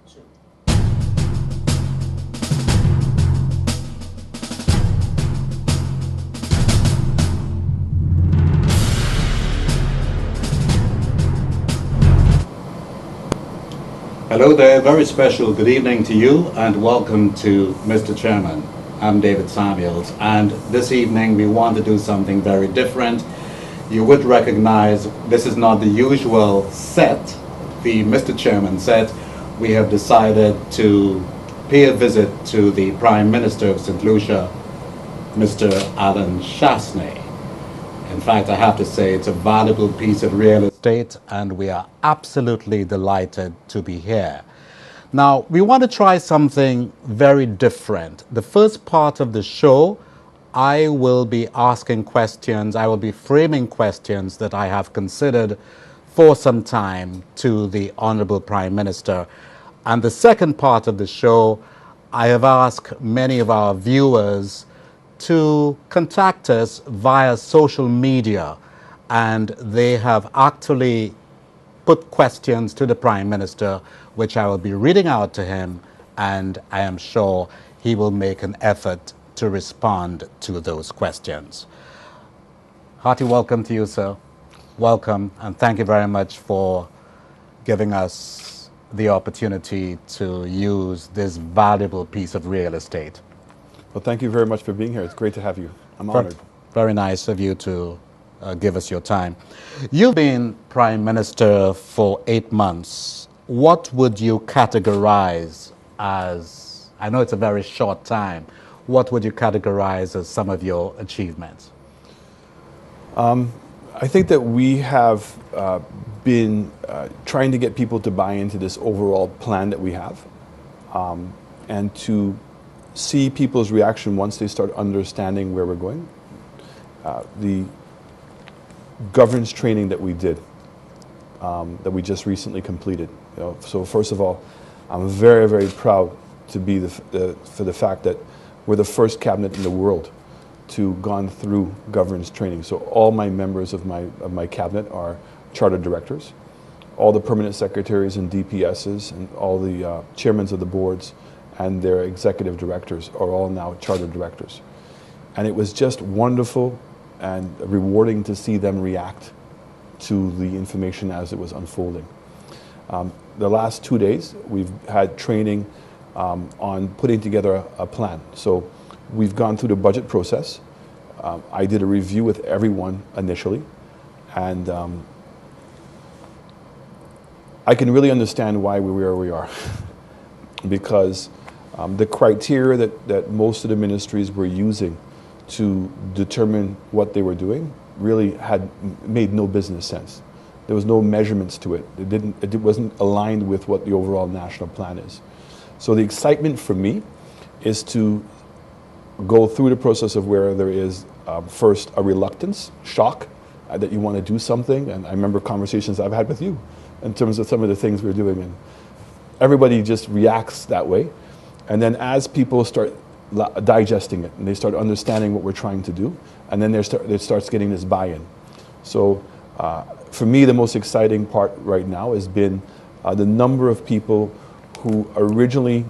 two. Hello there, very special good evening to you and welcome to Mr. Chairman. I'm David Samuels, and this evening we want to do something very different. You would recognize this is not the usual set, the Mr. Chairman set. We have decided to pay a visit to the Prime Minister of St. Lucia, Mr. Alan Chastanet. In fact, I have to say it's a valuable piece of real estate and we are absolutely delighted to be here. Now, we want to try something very different. The first part of the show, I will be asking questions, I will be framing questions that I have considered for some time to the Honorable Prime Minister. And the second part of the show, I have asked many of our viewers to contact us via social media, and they have actually put questions to the Prime Minister, which I will be reading out to him, and I am sure he will make an effort to respond to those questions. Hearty welcome to you, sir. Welcome, and thank you very much for giving us the opportunity to use this valuable piece of real estate. Well, thank you very much for being here. It's great to have you. I'm honored. Very nice of you to give us your time. You've been Prime Minister for 8 months. What would you categorize as, I know it's a very short time, what would you categorize as some of your achievements? I think that we have been trying to get people to buy into this overall plan that we have, and to see people's reaction once they start understanding where we're going. The governance training that we did, that we just recently completed. So first of all, I'm very, very proud to be for the fact that we're the first cabinet in the world to gone through governance training. So all my members of my cabinet are chartered directors. All the permanent secretaries and DPSs and all the chairmen of the boards and their executive directors are all now chartered directors. And it was just wonderful and rewarding to see them react to the information as it was unfolding. The last 2 days, we've had training on putting together a plan. So we've gone through the budget process. I did a review with everyone initially, and I can really understand why we are where we are. Because the criteria that most of the ministries were using to determine what they were doing really made no business sense. There was no measurements to it. It wasn't aligned with what the overall national plan is. So the excitement for me is to go through the process of where there is first a reluctance, shock, that you want to do something. And I remember conversations I've had with you in terms of some of the things we're doing, and everybody just reacts that way. And then as people start digesting it and they start understanding what we're trying to do, and then it starts getting this buy-in. So for me, the most exciting part right now has been the number of people who originally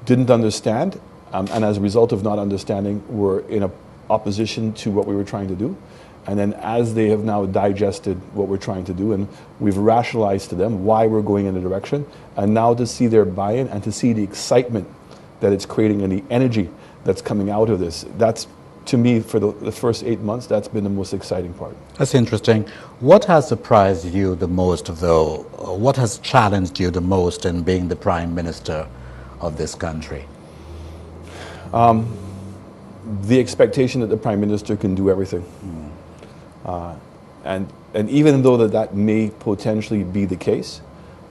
didn't understand, and as a result of not understanding, were in opposition to what we were trying to do. And then as they have now digested what we're trying to do, and we've rationalized to them why we're going in a direction, and now to see their buy-in and to see the excitement that it's creating and the energy that's coming out of this, that's, to me, for the first 8 months, that's been the most exciting part. That's interesting. What has surprised you the most, though? What has challenged you the most in being the Prime Minister of this country? The expectation that the Prime Minister can do everything. And even though that may potentially be the case,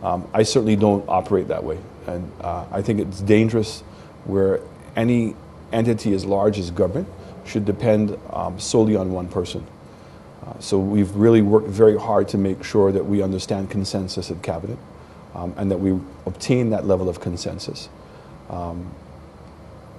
I certainly don't operate that way. And I think it's dangerous where any entity as large as government should depend solely on one person. So we've really worked very hard to make sure that we understand consensus at Cabinet, and that we obtain that level of consensus.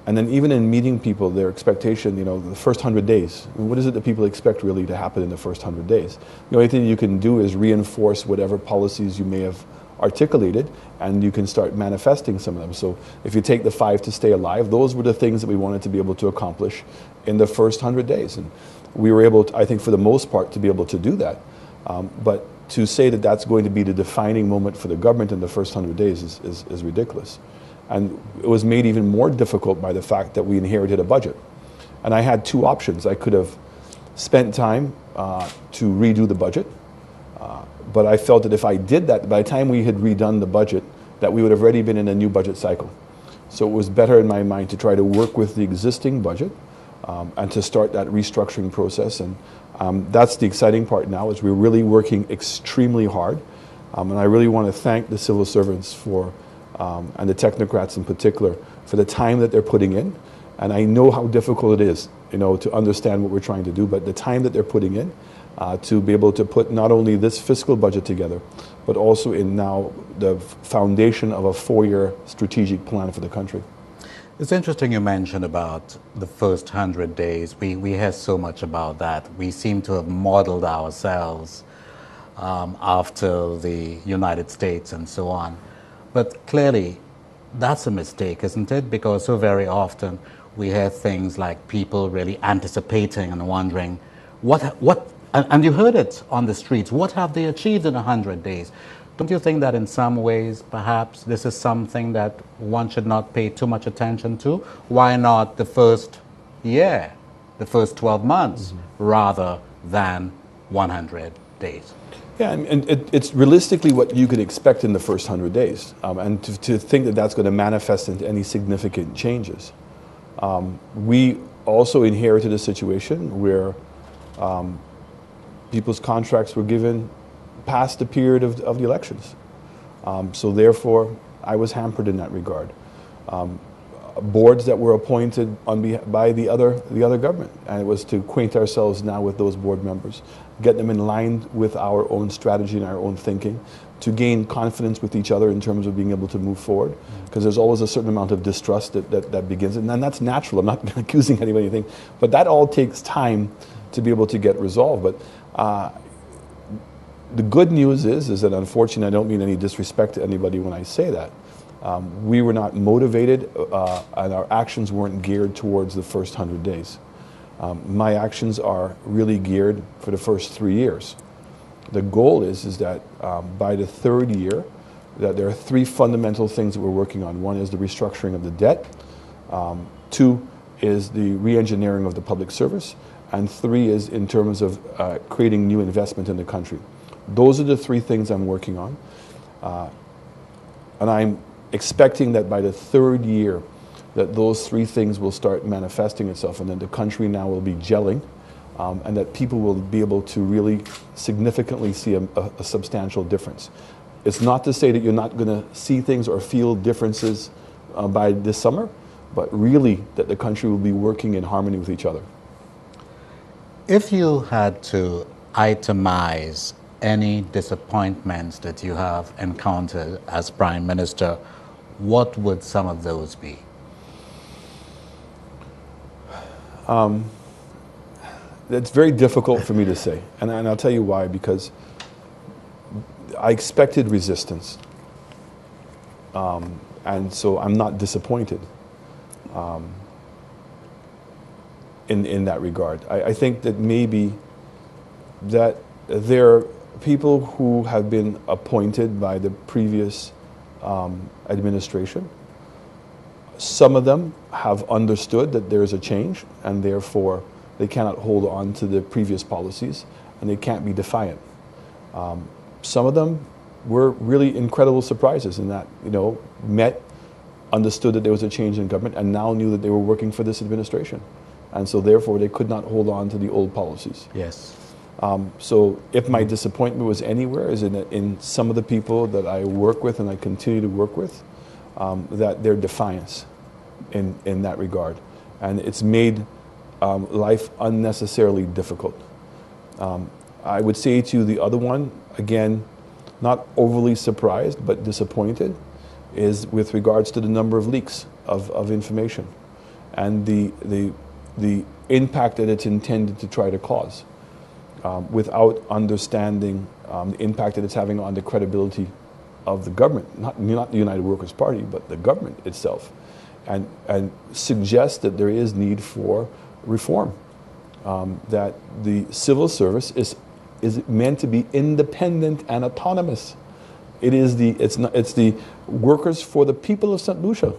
And then even in meeting people, their expectation, the first 100 days, what is it that people expect really to happen in the first 100 days? The only thing you can do is reinforce whatever policies you may have articulated, and you can start manifesting some of them. So if you take the 5 to stay alive, those were the things that we wanted to be able to accomplish in the first 100 days. And we were able to, I think for the most part, to be able to do that. But to say that that's going to be the defining moment for the government in the first 100 days is ridiculous. And it was made even more difficult by the fact that we inherited a budget. And I had two options. I could have spent time to redo the budget, but I felt that if I did that, by the time we had redone the budget, that we would have already been in a new budget cycle. So it was better in my mind to try to work with the existing budget and to start that restructuring process. And that's the exciting part now, is we're really working extremely hard. And I really want to thank the civil servants for, and the technocrats in particular, for the time that they're putting in. And I know how difficult it is, to understand what we're trying to do, but the time that they're putting in to be able to put not only this fiscal budget together, but also in now the foundation of a 4-year strategic plan for the country. It's interesting you mentioned about the first 100 days. We hear so much about that. We seem to have modeled ourselves after the United States and so on. But clearly, that's a mistake, isn't it? Because so very often we hear things like people really anticipating and wondering, and you heard it on the streets, what have they achieved in 100 days? Don't you think that in some ways, perhaps this is something that one should not pay too much attention to? Why not the first year, the first 12 months, rather than 100 days? Yeah, and it's realistically what you could expect in the first 100 days. And to think that that's going to manifest into any significant changes. We also inherited a situation where people's contracts were given past the period of the elections. So therefore, I was hampered in that regard. Boards that were appointed by the other government, and it was to acquaint ourselves now with those board members, get them in line with our own strategy and our own thinking, to gain confidence with each other in terms of being able to move forward, because there's always a certain amount of distrust that begins, and that's natural. I'm not accusing anybody of anything, but that all takes time to be able to get resolved. But the good news is that, unfortunately, I don't mean any disrespect to anybody when I say that. We were not motivated, and our actions weren't geared towards the first 100 days. My actions are really geared for the first 3 years. The goal is that by the 3rd year, that there are 3 fundamental things that we're working on. One is the restructuring of the debt. 2 is the re-engineering of the public service. And 3 is in terms of creating new investment in the country. Those are the 3 things I'm working on. And I'm expecting that by the 3rd year, that those 3 things will start manifesting itself, and then the country now will be gelling, and that people will be able to really significantly see a substantial difference. It's not to say that you're not going to see things or feel differences by this summer, but really that the country will be working in harmony with each other. If you had to itemize any disappointments that you have encountered as Prime Minister, what would some of those be? It's very difficult for me to say, and I'll tell you why. Because I expected resistance, and so I'm not disappointed in that regard. I think that maybe that there are people who have been appointed by the previous administration. Some of them have understood that there is a change, and therefore they cannot hold on to the previous policies, and they can't be defiant. Some of them were really incredible surprises in that, understood that there was a change in government, and now knew that they were working for this administration. And so therefore they could not hold on to the old policies. Yes. So if my disappointment was anywhere, is in some of the people that I work with and I continue to work with, that their defiance in that regard. And it's made life unnecessarily difficult. I would say to you the other one, again, not overly surprised, but disappointed, is with regards to the number of leaks of information and the impact that it's intended to try to cause, without understanding the impact that it's having on the credibility of the government, not the United Workers' Party, but the government itself, and suggest that there is need for reform, that the civil service is meant to be independent and autonomous. It's the workers for the people of St. Lucia,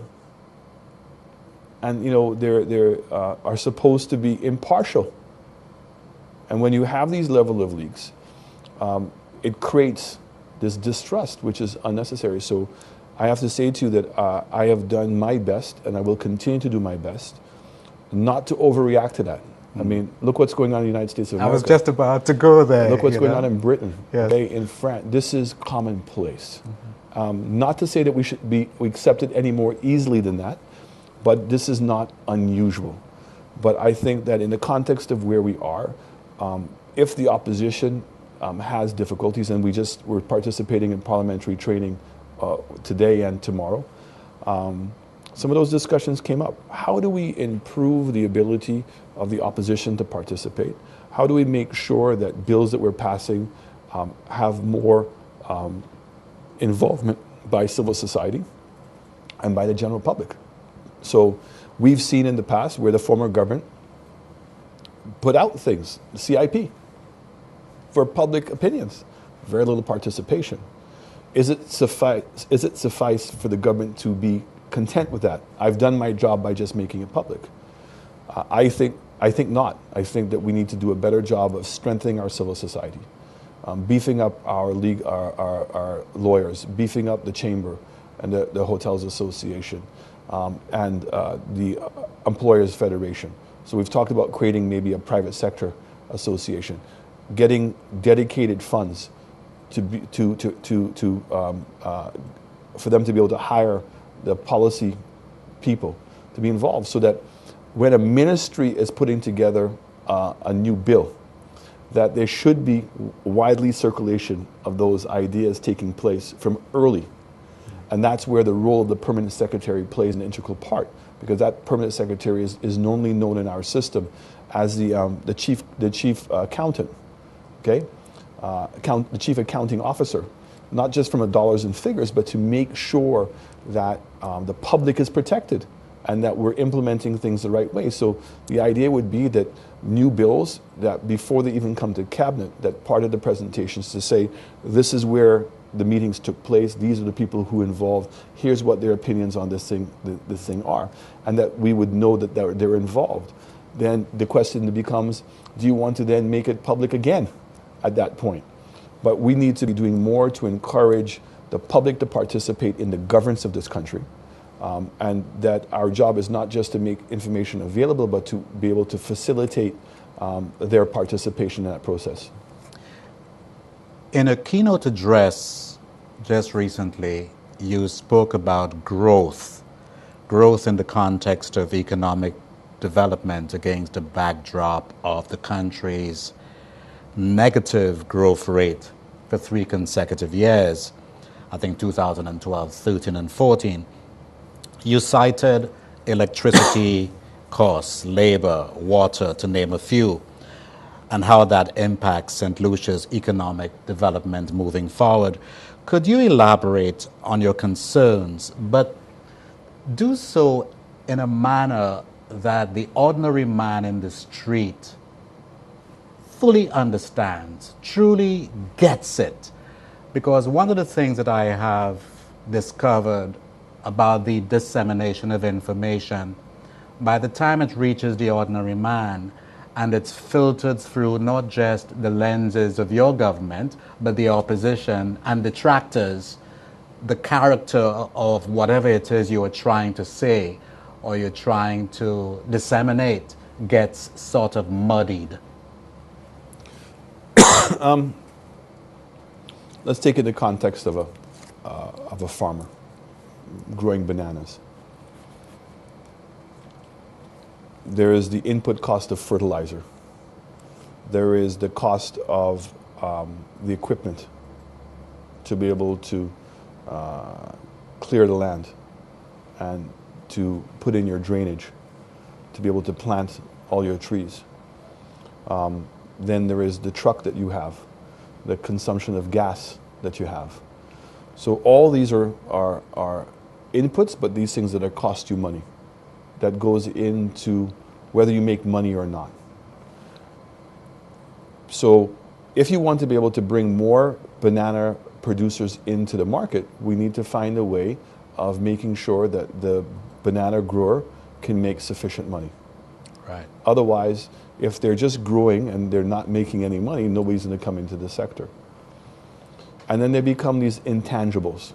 and they are supposed to be impartial. And when you have these level of leaks, it creates this distrust, which is unnecessary. So I have to say to you that I have done my best, and I will continue to do my best, not to overreact to that. I mean, look what's going on in the United States of America. I was just about to go there. Look what's going on in Britain, Yes. okay, in France. This is commonplace. Not to say that we accept it any more easily than that, but this is not unusual. But I think that in the context of where we are, if the opposition has difficulties, and we're participating in parliamentary training today and tomorrow, some of those discussions came up. How do we improve the ability of the opposition to participate? How do we make sure that bills that we're passing have more involvement by civil society and by the general public? So we've seen in the past where the former government put out things, the CIP, for public opinions, very little participation. Is it suffice for the government to be content with that? I've done my job by just making it public. I think not. I think that we need to do a better job of strengthening our civil society, beefing up our league, our lawyers, beefing up the chamber and the Hotels Association, and the Employers Federation. So we've talked about creating maybe a private sector association, getting dedicated funds for them to be able to hire the policy people to be involved, so that when a ministry is putting together a new bill, that there should be widely circulation of those ideas taking place from early. And that's where the role of the permanent secretary plays an integral part, because that permanent secretary is normally known in our system as the chief accountant, okay, the chief accounting officer, not just from a dollars and figures, but to make sure that the public is protected and that we're implementing things the right way. So the idea would be that new bills, that before they even come to cabinet, that part of the presentations to say, this is where the meetings took place, these are the people who involved, here's what their opinions on this thing are, and that we would know that they're involved. Then the question becomes, do you want to then make it public again at that point? But we need to be doing more to encourage the public to participate in the governance of this country, and that our job is not just to make information available, but to be able to facilitate their participation in that process. In a keynote address just recently, you spoke about growth in the context of economic development against the backdrop of the country's negative growth rate for 3 consecutive years, I think 2012, 13, and 14. You cited electricity costs, labor, water, to name a few, and how that impacts St. Lucia's economic development moving forward. Could you elaborate on your concerns, but do so in a manner that the ordinary man in the street fully understands, truly gets it? Because one of the things that I have discovered about the dissemination of information, by the time it reaches the ordinary man, and it's filtered through not just the lenses of your government, but the opposition and detractors, the character of whatever it is you are trying to say or you're trying to disseminate gets sort of muddied. Let's take it in the context of a farmer growing bananas. There is the input cost of fertilizer. There is the cost of the equipment to be able to clear the land and to put in your drainage, to be able to plant all your trees. Then there is the truck that you have, the consumption of gas that you have. So all these are inputs, but these things that are cost you money, that goes into whether you make money or not. So if you want to be able to bring more banana producers into the market, we need to find a way of making sure that the banana grower can make sufficient money. Right. Otherwise, if they're just growing and they're not making any money, nobody's going to come into the sector. And then they become these intangibles.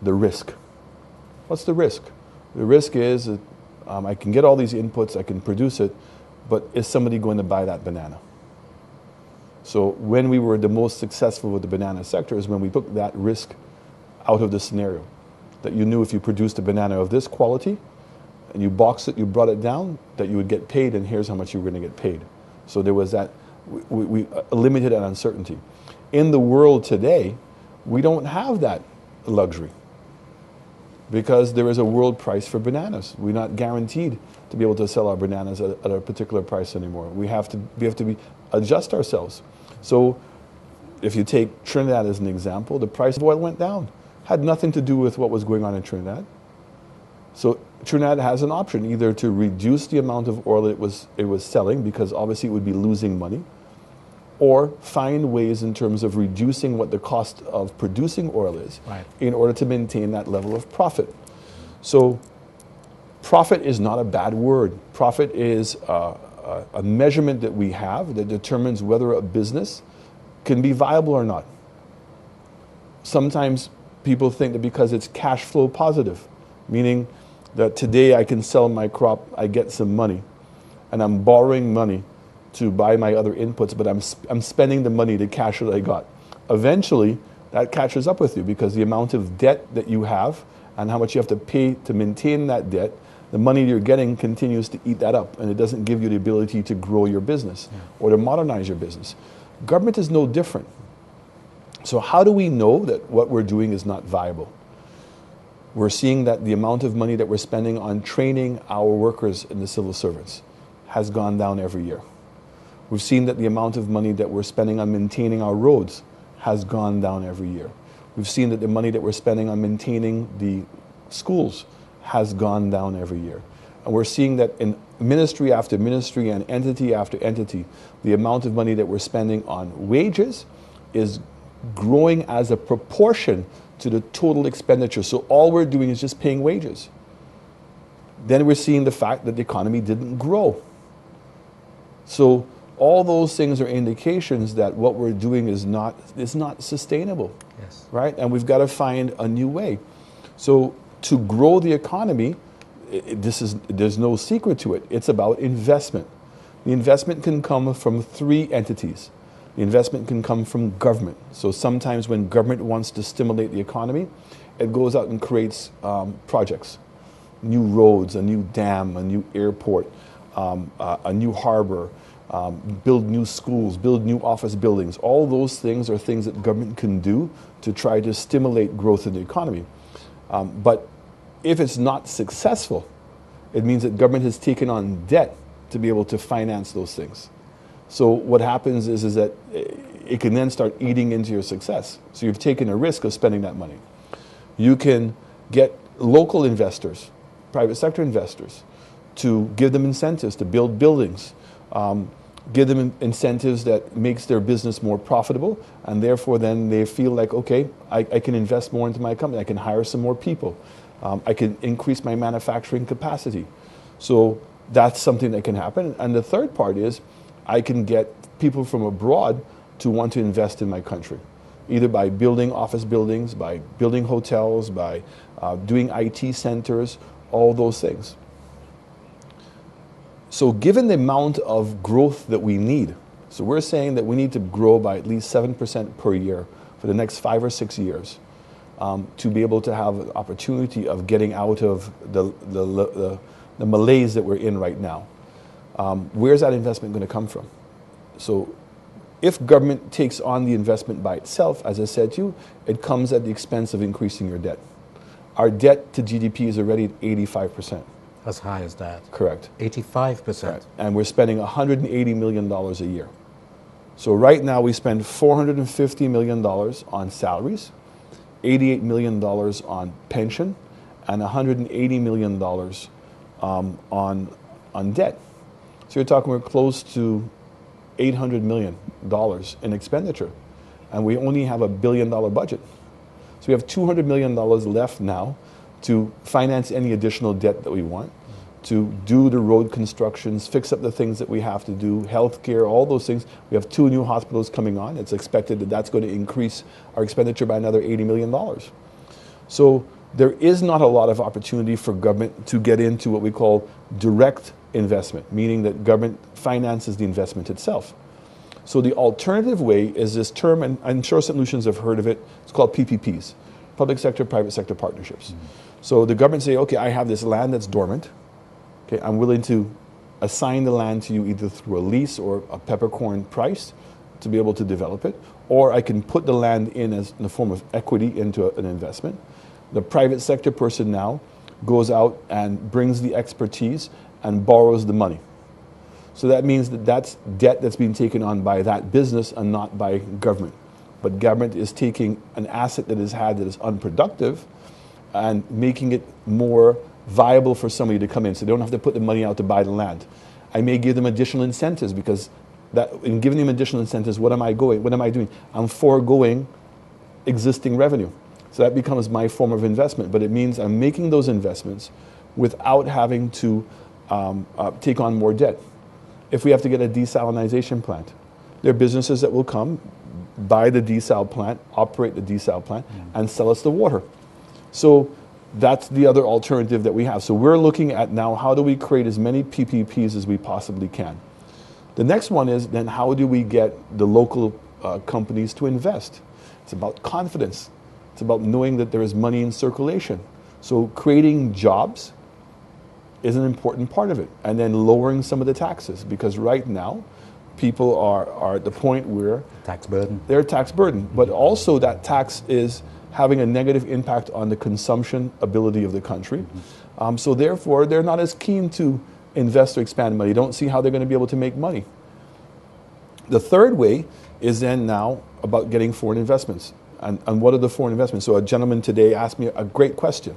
The risk. What's the risk? The risk is that I can get all these inputs, I can produce it, but is somebody going to buy that banana? So when we were the most successful with the banana sector is when we took that risk out of the scenario. That you knew if you produced a banana of this quality, and you boxed it, you brought it down, that you would get paid, and here's how much you were going to get paid. So there was that, we eliminated that uncertainty. In the world today, we don't have that luxury because there is a world price for bananas. We're not guaranteed to be able to sell our bananas at a particular price anymore. We have to adjust ourselves. So if you take Trinidad as an example, the price of oil went down. Had nothing to do with what was going on in Trinidad. So Trinidad has an option either to reduce the amount of oil it was selling, because obviously it would be losing money, or find ways in terms of reducing what the cost of producing oil is, right, in order to maintain that level of profit. So profit is not a bad word. Profit is a measurement that we have that determines whether a business can be viable or not. Sometimes people think that because it's cash flow positive, meaning that today I can sell my crop, I get some money, and I'm borrowing money to buy my other inputs, but I'm spending the money, the cash that I got. Eventually, that catches up with you because the amount of debt that you have and how much you have to pay to maintain that debt, the money you're getting continues to eat that up, and it doesn't give you the ability to grow your business or to modernize your business. Government is no different. So how do we know that what we're doing is not viable? We're seeing that the amount of money that we're spending on training our workers in the civil service has gone down every year. We've seen that the amount of money that we're spending on maintaining our roads has gone down every year. We've seen that the money that we're spending on maintaining the schools has gone down every year. And we're seeing that in ministry after ministry and entity after entity, the amount of money that we're spending on wages is growing as a proportion to the total expenditure. So all we're doing is just paying wages. Then we're seeing the fact that the economy didn't grow. So all those things are indications that what we're doing is not sustainable. Yes. Right? And we've got to find a new way. So to grow the economy, there's no secret to it. It's about investment. The investment can come from three entities. The investment can come from government. So sometimes when government wants to stimulate the economy, it goes out and creates projects. New roads, a new dam, a new airport, a new harbor, build new schools, build new office buildings. All those things are things that government can do to try to stimulate growth in the economy. But if it's not successful, it means that government has taken on debt to be able to finance those things. So what happens is that it can then start eating into your success. So you've taken a risk of spending that money. You can get local investors, private sector investors, to give them incentives to build buildings, give them incentives that makes their business more profitable, and therefore then they feel like, okay, I can invest more into my company, I can hire some more people, I can increase my manufacturing capacity. So that's something that can happen. And the third part is, I can get people from abroad to want to invest in my country, either by building office buildings, by building hotels, by doing IT centers, all those things. So given the amount of growth that we need, so we're saying that we need to grow by at least 7% per year for the next 5 or 6 years to be able to have an opportunity of getting out of the malaise that we're in right now. Where's that investment going to come from? So if government takes on the investment by itself, as I said to you, it comes at the expense of increasing your debt. Our debt to GDP is already at 85%. As high as that? Correct. 85%. Right. And we're spending $180 million a year. So right now we spend $450 million on salaries, $88 million on pension, and $180 million on debt. So you're talking we're close to $800 million in expenditure, and we only have $1 billion budget. So we have $200 million left now to finance any additional debt that we want, to do the road constructions, fix up the things that we have to do, healthcare, all those things. We have 2 new hospitals coming on. It's expected that that's going to increase our expenditure by another $80 million. So there is not a lot of opportunity for government to get into what we call direct investment, meaning that government finances the investment itself. So the alternative way is this term, and I'm sure St. Lucians have heard of it, it's called PPPs, public sector, private sector partnerships. So the government say, okay, I have this land that's dormant. Okay, I'm willing to assign the land to you either through a lease or a peppercorn price to be able to develop it, or I can put the land in as in the form of equity into an investment. The private sector person now goes out and brings the expertise and borrows the money. So that means that that's debt that's being taken on by that business and not by government. But government is taking an asset that is had that is unproductive and making it more viable for somebody to come in, so they don't have to put the money out to buy the land. I may give them additional incentives, because that in giving them additional incentives, what am I doing? I'm foregoing existing revenue. So that becomes my form of investment, but it means I'm making those investments without having to take on more debt. If we have to get a desalination plant, there are businesses that will come, buy the desal plant, operate the desal plant, and sell us the water. So that's the other alternative that we have. So we're looking at now, how do we create as many PPPs as we possibly can? The next one is then how do we get the local companies to invest? It's about confidence. It's about knowing that there is money in circulation. So creating jobs is an important part of it. And then lowering some of the taxes, because right now people are at the point where Tax burden. they're tax burden, but also that tax is having a negative impact on the consumption ability of the country. So therefore, they're not as keen to invest or expand money. They don't see how they're going to be able to make money. The third way is then now about getting foreign investments. And what are the foreign investments? So a gentleman today asked me a great question.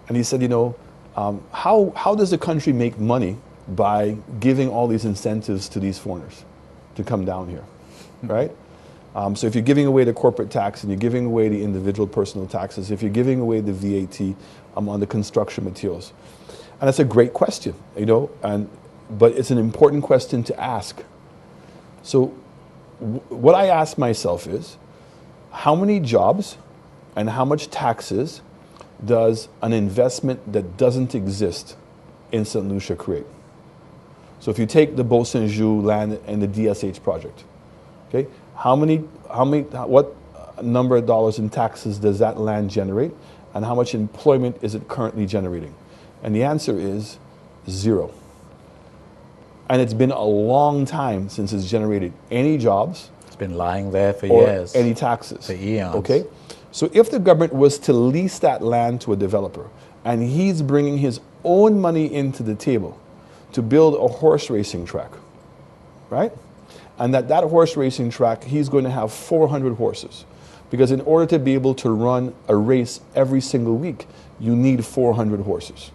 And he said, you know, how does the country make money by giving all these incentives to these foreigners to come down here, right? So if you're giving away the corporate tax and you're giving away the individual personal taxes, if you're giving away the VAT on the construction materials, and that's a great question, you know, but it's an important question to ask. So what I ask myself is, how many jobs and how much taxes does an investment that doesn't exist in St. Lucia create? So if you take the Beau Saint Jou land and the DSH project, okay, what number of dollars in taxes does that land generate, and how much employment is it currently generating? And the answer is 0. And it's been a long time since it's generated any jobs. It's been lying there for or years. any taxes. For eons. Okay? So if the government was to lease that land to a developer, and he's bringing his own money into the table to build a horse racing track, right? And that horse racing track, he's going to have 400 horses. Because in order to be able to run a race every single week, you need 400 horses.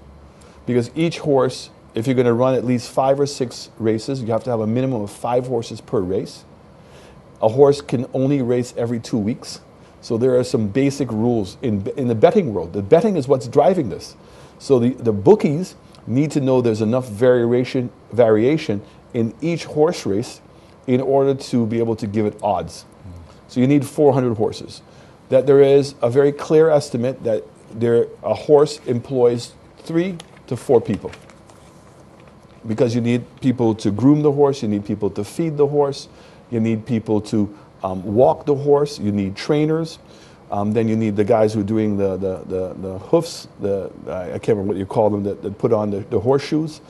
Because each horse, if you're going to run at least 5 or 6 races, you have to have a minimum of 5 horses per race. A horse can only race every 2 weeks. So there are some basic rules in the betting world. The betting is what's driving this. So the bookies need to know there's enough variation in each horse race in order to be able to give it odds. So you need 400 horses. That there is a very clear estimate that a horse employs 3 to 4 people. Because you need people to groom the horse, you need people to feed the horse, you need people to walk the horse, you need trainers, then you need the guys who are doing the hoofs, I can't remember what you call them, that put on the horseshoes.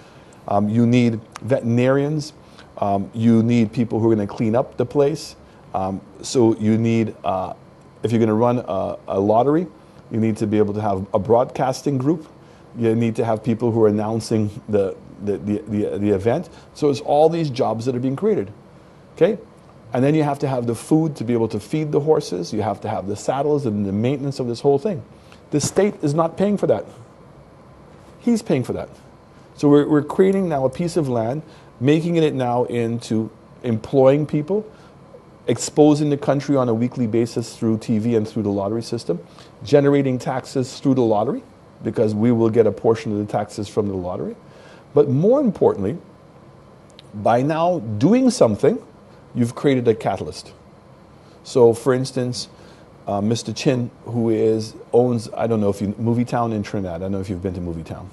You need veterinarians, you need people who are going to clean up the place. So you need, if you're going to run a lottery, you need to be able to have a broadcasting group. You need to have people who are announcing the event. So it's all these jobs that are being created. Okay? And then you have to have the food to be able to feed the horses. You have to have the saddles and the maintenance of this whole thing. The state is not paying for that. He's paying for that. So we're creating now a piece of land, making it now into employing people, exposing the country on a weekly basis through TV and through the lottery system, generating taxes through the lottery, because we will get a portion of the taxes from the lottery. But more importantly, by now doing something, you've created a catalyst. So for instance, Mr. Chin, who owns, I don't know if you, Movie Town in Trinidad, I don't know if you've been to Movie Town.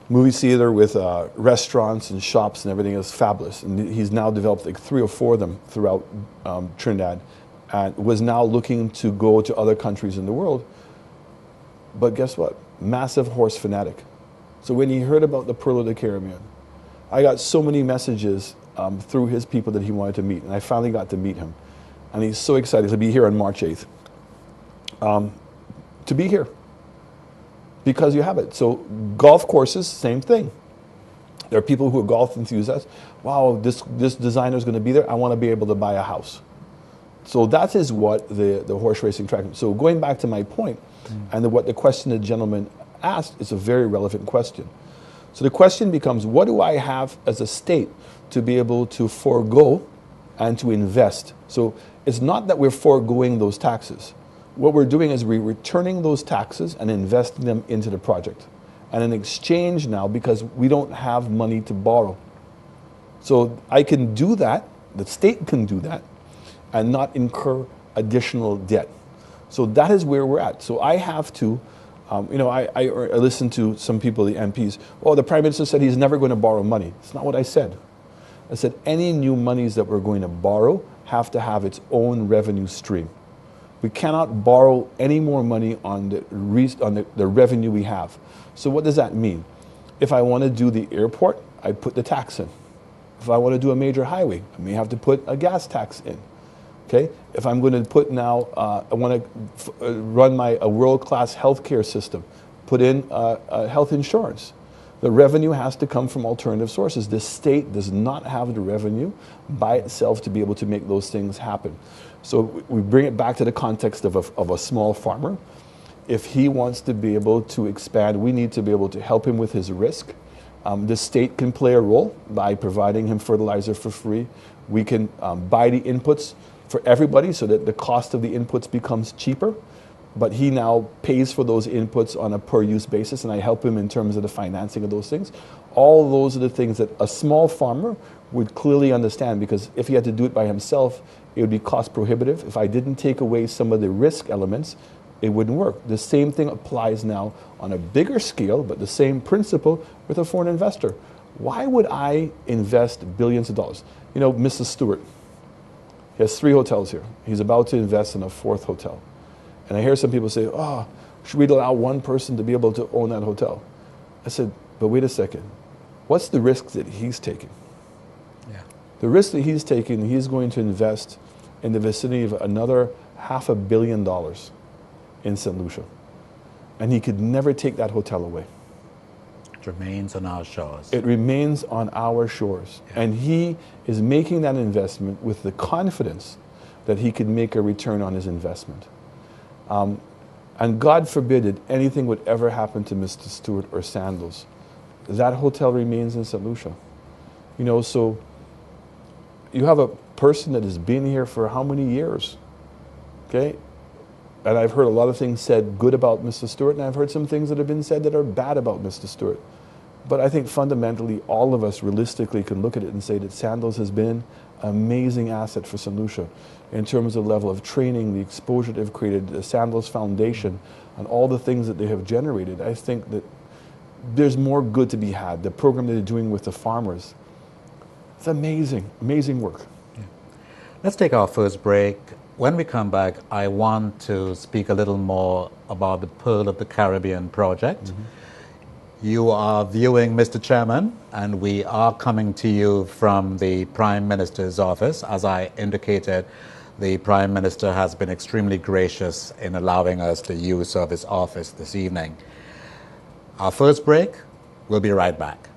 Movie theater with restaurants and shops and everything is fabulous. And he's now developed like 3 or 4 of them throughout Trinidad, and was now looking to go to other countries in the world. But guess what? Massive horse fanatic. So when he heard about the Pearl of the Caribbean, I got so many messages through his people that he wanted to meet, and I finally got to meet him. And he's so excited to be here on March 8th. To be here. Because you have it. So golf courses, same thing. There are people who are golf enthusiasts. Wow, this designer is going to be there. I want to be able to buy a house. So that is what the horse racing track. So going back to my point, and what the question the gentleman asked is a very relevant question. So the question becomes, what do I have as a state to be able to forego and to invest? So it's not that we're foregoing those taxes. What we're doing is we're returning those taxes and investing them into the project. And in exchange now, because we don't have money to borrow. So I can do that, the state can do that, and not incur additional debt. So that is where we're at. So I have to, I listen to some people, the MPs, the Prime Minister said he's never going to borrow money. It's not what I said. I said any new monies that we're going to borrow have to have its own revenue stream. We cannot borrow any more money on the revenue we have. So what does that mean? If I want to do the airport, I put the tax in. If I want to do a major highway, I may have to put a gas tax in. Okay? If I'm going to put now, I want to run a world-class healthcare system, put in health insurance. The revenue has to come from alternative sources. The state does not have the revenue by itself to be able to make those things happen. So we bring it back to the context of a small farmer. If he wants to be able to expand, we need to be able to help him with his risk. The state can play a role by providing him fertilizer for free. We can buy the inputs for everybody so that the cost of the inputs becomes cheaper. But he now pays for those inputs on a per-use basis, and I help him in terms of the financing of those things. All those are the things that a small farmer would clearly understand, because if he had to do it by himself, it would be cost prohibitive. If I didn't take away some of the risk elements, it wouldn't work. The same thing applies now on a bigger scale, but the same principle with a foreign investor. Why would I invest billions of dollars? You know, Mr. Stewart, he has 3 hotels here. He's about to invest in a 4th hotel. And I hear some people say, should we allow one person to be able to own that hotel? I said, but wait a second. What's the risk that he's taking? Yeah. The risk that he's taking, he's going to invest in the vicinity of another $500 million in St. Lucia. And he could never take that hotel away. It remains on our shores. It remains on our shores. Yeah. And he is making that investment with the confidence that he could make a return on his investment. And God forbid that anything would ever happen to Mr. Stewart or Sandals. That hotel remains in St. Lucia. You know, so you have a person that has been here for how many years? Okay? And I've heard a lot of things said good about Mr. Stewart, and I've heard some things that have been said that are bad about Mr. Stewart. But I think fundamentally all of us realistically can look at it and say that Sandals has been an amazing asset for St. Lucia in terms of the level of training, the exposure they've created, the Sandals Foundation, and all the things that they have generated. I think that there's more good to be had. The program that they're doing with the farmers, it's amazing, amazing work. Yeah. Let's take our first break. When we come back, I want to speak a little more about the Pearl of the Caribbean project. Mm-hmm. You are viewing Mr. Chairman, and we are coming to you from the Prime Minister's office. As I indicated, the Prime Minister has been extremely gracious in allowing us the use of his office this evening. Our first break, we'll be right back.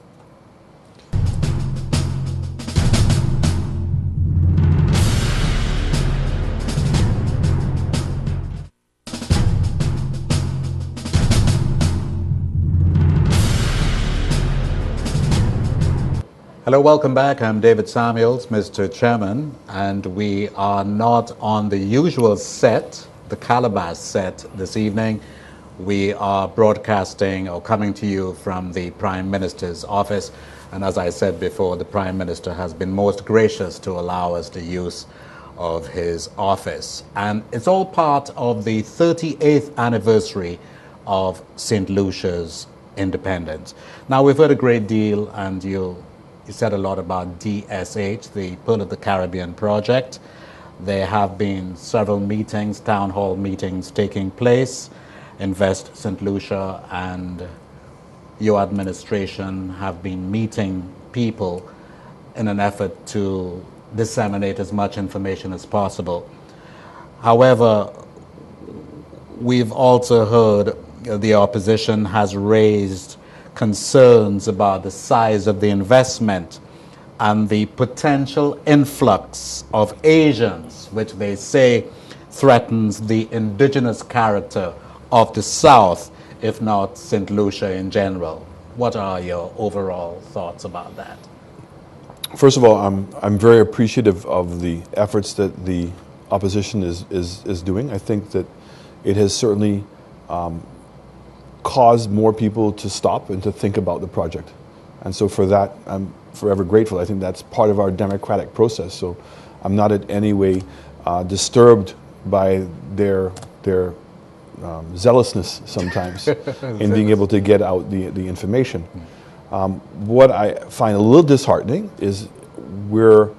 Hello, welcome back. I'm David Samuels, Mr. Chairman, and we are not on the usual set, the Calabash set this evening. We are broadcasting or coming to you from the Prime Minister's office. And as I said before, the Prime Minister has been most gracious to allow us the use of his office. And it's all part of the 38th anniversary of St. Lucia's independence. Now, we've heard a great deal, and you said a lot about DSH, the Pearl of the Caribbean project. There have been several meetings, town hall meetings taking place. Invest St. Lucia and your administration have been meeting people in an effort to disseminate as much information as possible. However, we've also heard the opposition has raised concerns about the size of the investment and the potential influx of Asians, which they say threatens the indigenous character of the South, if not St. Lucia in general. What are your overall thoughts about that? First of all, I'm very appreciative of the efforts that the opposition is doing. I think that it has certainly caused more people to stop and to think about the project. And so for that, I'm forever grateful. I think that's part of our democratic process. So I'm not in any way disturbed by their zealousness sometimes in being able to get out the information. What I find a little disheartening is or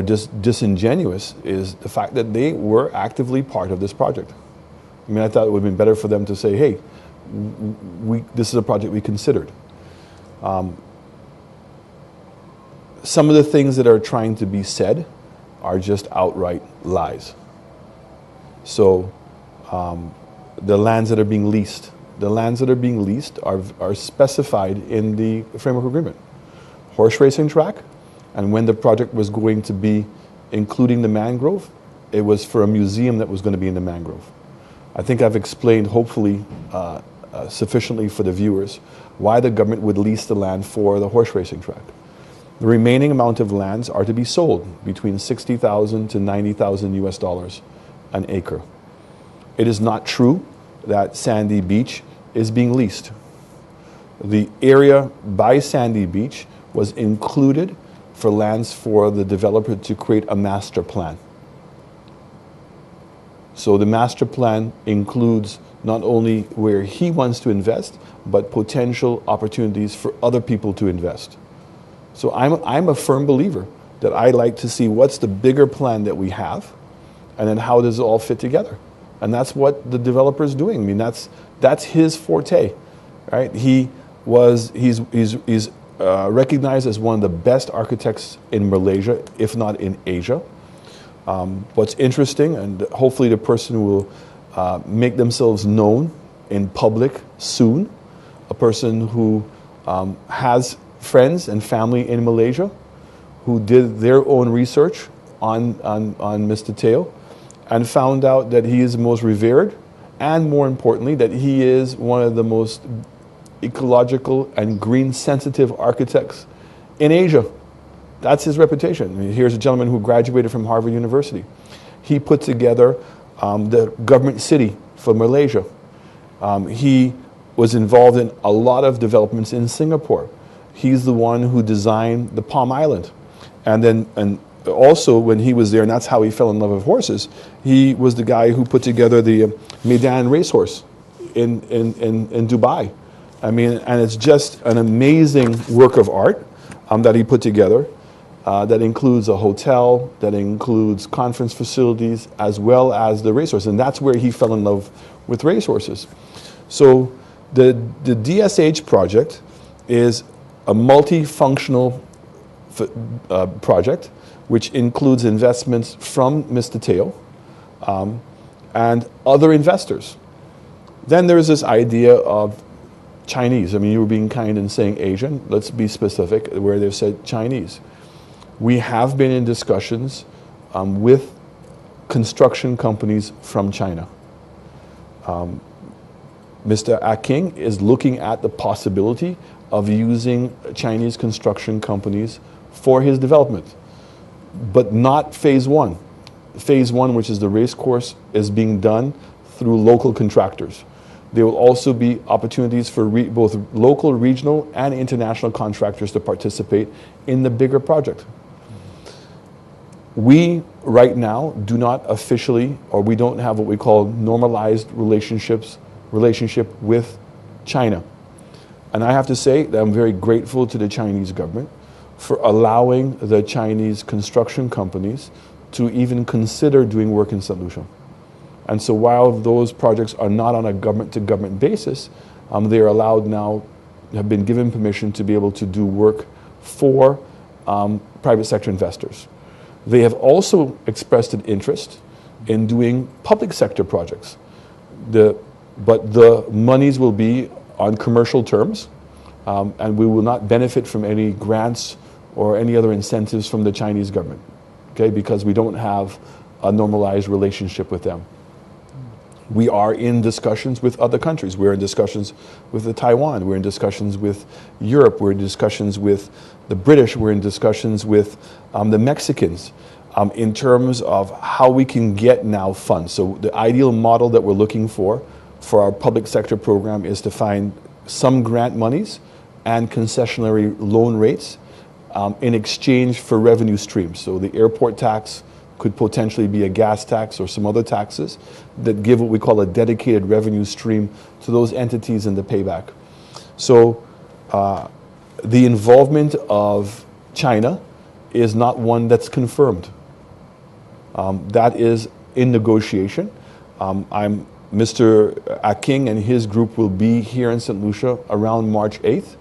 disingenuous is the fact that they were actively part of this project. I mean, I thought it would have been better for them to say, hey, this is a project we considered. Some of the things that are trying to be said are just outright lies. So the lands that are being leased, are specified in the framework agreement. Horse racing track, and when the project was going to be including the mangrove, it was for a museum that was going to be in the mangrove. I think I've explained, hopefully, sufficiently for the viewers, why the government would lease the land for the horse racing track. The remaining amount of lands are to be sold between $60,000 to $90,000 US an acre. It is not true that Sandy Beach is being leased. The area by Sandy Beach was included for lands for the developer to create a master plan. So the master plan includes not only where he wants to invest, but potential opportunities for other people to invest. So I'm a firm believer that I like to see what's the bigger plan that we have, and then how does it all fit together. And that's what the developer is doing. I mean, that's his forte, right? He's recognized as one of the best architects in Malaysia, if not in Asia. What's interesting, and hopefully the person will make themselves known in public soon, a person who has friends and family in Malaysia who did their own research on Mr. Teo and found out that he is the most revered, and more importantly, that he is one of the most ecological and green sensitive architects in Asia. That's his reputation. I mean, here's a gentleman who graduated from Harvard University. He put together the government city for Malaysia. He was involved in a lot of developments in Singapore. He's the one who designed the Palm Island. And also when he was there, and that's how he fell in love with horses, he was the guy who put together the Medan racehorse in Dubai. I mean, and it's just an amazing work of art that he put together. That includes a hotel, that includes conference facilities, as well as the racehorse. And that's where he fell in love with racehorses. So the DSH project is a multifunctional project, which includes investments from Mr. Teo and other investors. Then there's this idea of Chinese. I mean, you were being kind in saying Asian. Let's be specific where they've said Chinese. We have been in discussions with construction companies from China. Mr. Aking is looking at the possibility of using Chinese construction companies for his development, but not phase one. Phase one, which is the race course, is being done through local contractors. There will also be opportunities for both local, regional, and international contractors to participate in the bigger project. We, right now, do not officially, or we don't have what we call normalized relationship with China. And I have to say that I'm very grateful to the Chinese government for allowing the Chinese construction companies to even consider doing work in St. Lucia. And so while those projects are not on a government-to-government basis, they are allowed now, have been given permission to be able to do work for private sector investors. They have also expressed an interest in doing public sector projects. But the monies will be on commercial terms, and we will not benefit from any grants or any other incentives from the Chinese government, okay, because we don't have a normalized relationship with them. We are in discussions with other countries. We're in discussions with Taiwan. We're in discussions with Europe. We're in discussions with the British. We're in discussions with the Mexicans in terms of how we can get now funds. So the ideal model that we're looking for our public sector program is to find some grant monies and concessionary loan rates in exchange for revenue streams. So the airport tax could potentially be a gas tax or some other taxes that give what we call a dedicated revenue stream to those entities in the payback. So the involvement of China is not one that's confirmed. That is in negotiation. Mr. Aking and his group will be here in St. Lucia around March 8th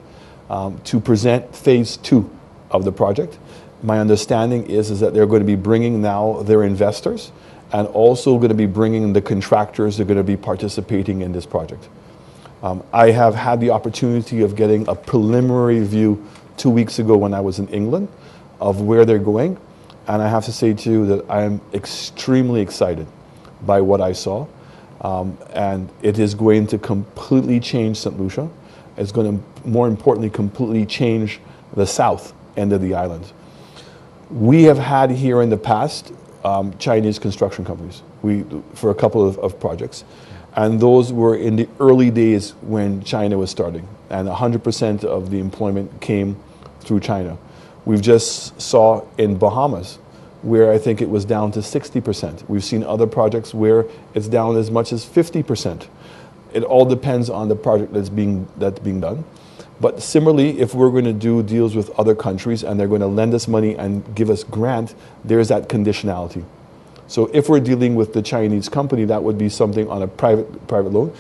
to present phase 2 of the project. My understanding is that they're going to be bringing now their investors and also going to be bringing the contractors that are going to be participating in this project. I have had the opportunity of getting a preliminary view 2 weeks ago when I was in England of where they're going, and I have to say to you that I am extremely excited by what I saw, and it is going to completely change St. Lucia. It's going to, more importantly, completely change the south end of the island. We have had here in the past Chinese construction companies for a couple of projects, and those were in the early days when China was starting, and 100% of the employment came through China. We've just saw in Bahamas where I think it was down to 60%. We've seen other projects where it's down as much as 50%. It all depends on the project that's being done. But similarly, if we're going to do deals with other countries and they're going to lend us money and give us grant, there's that conditionality. So if we're dealing with the Chinese company, that would be something on a private loan.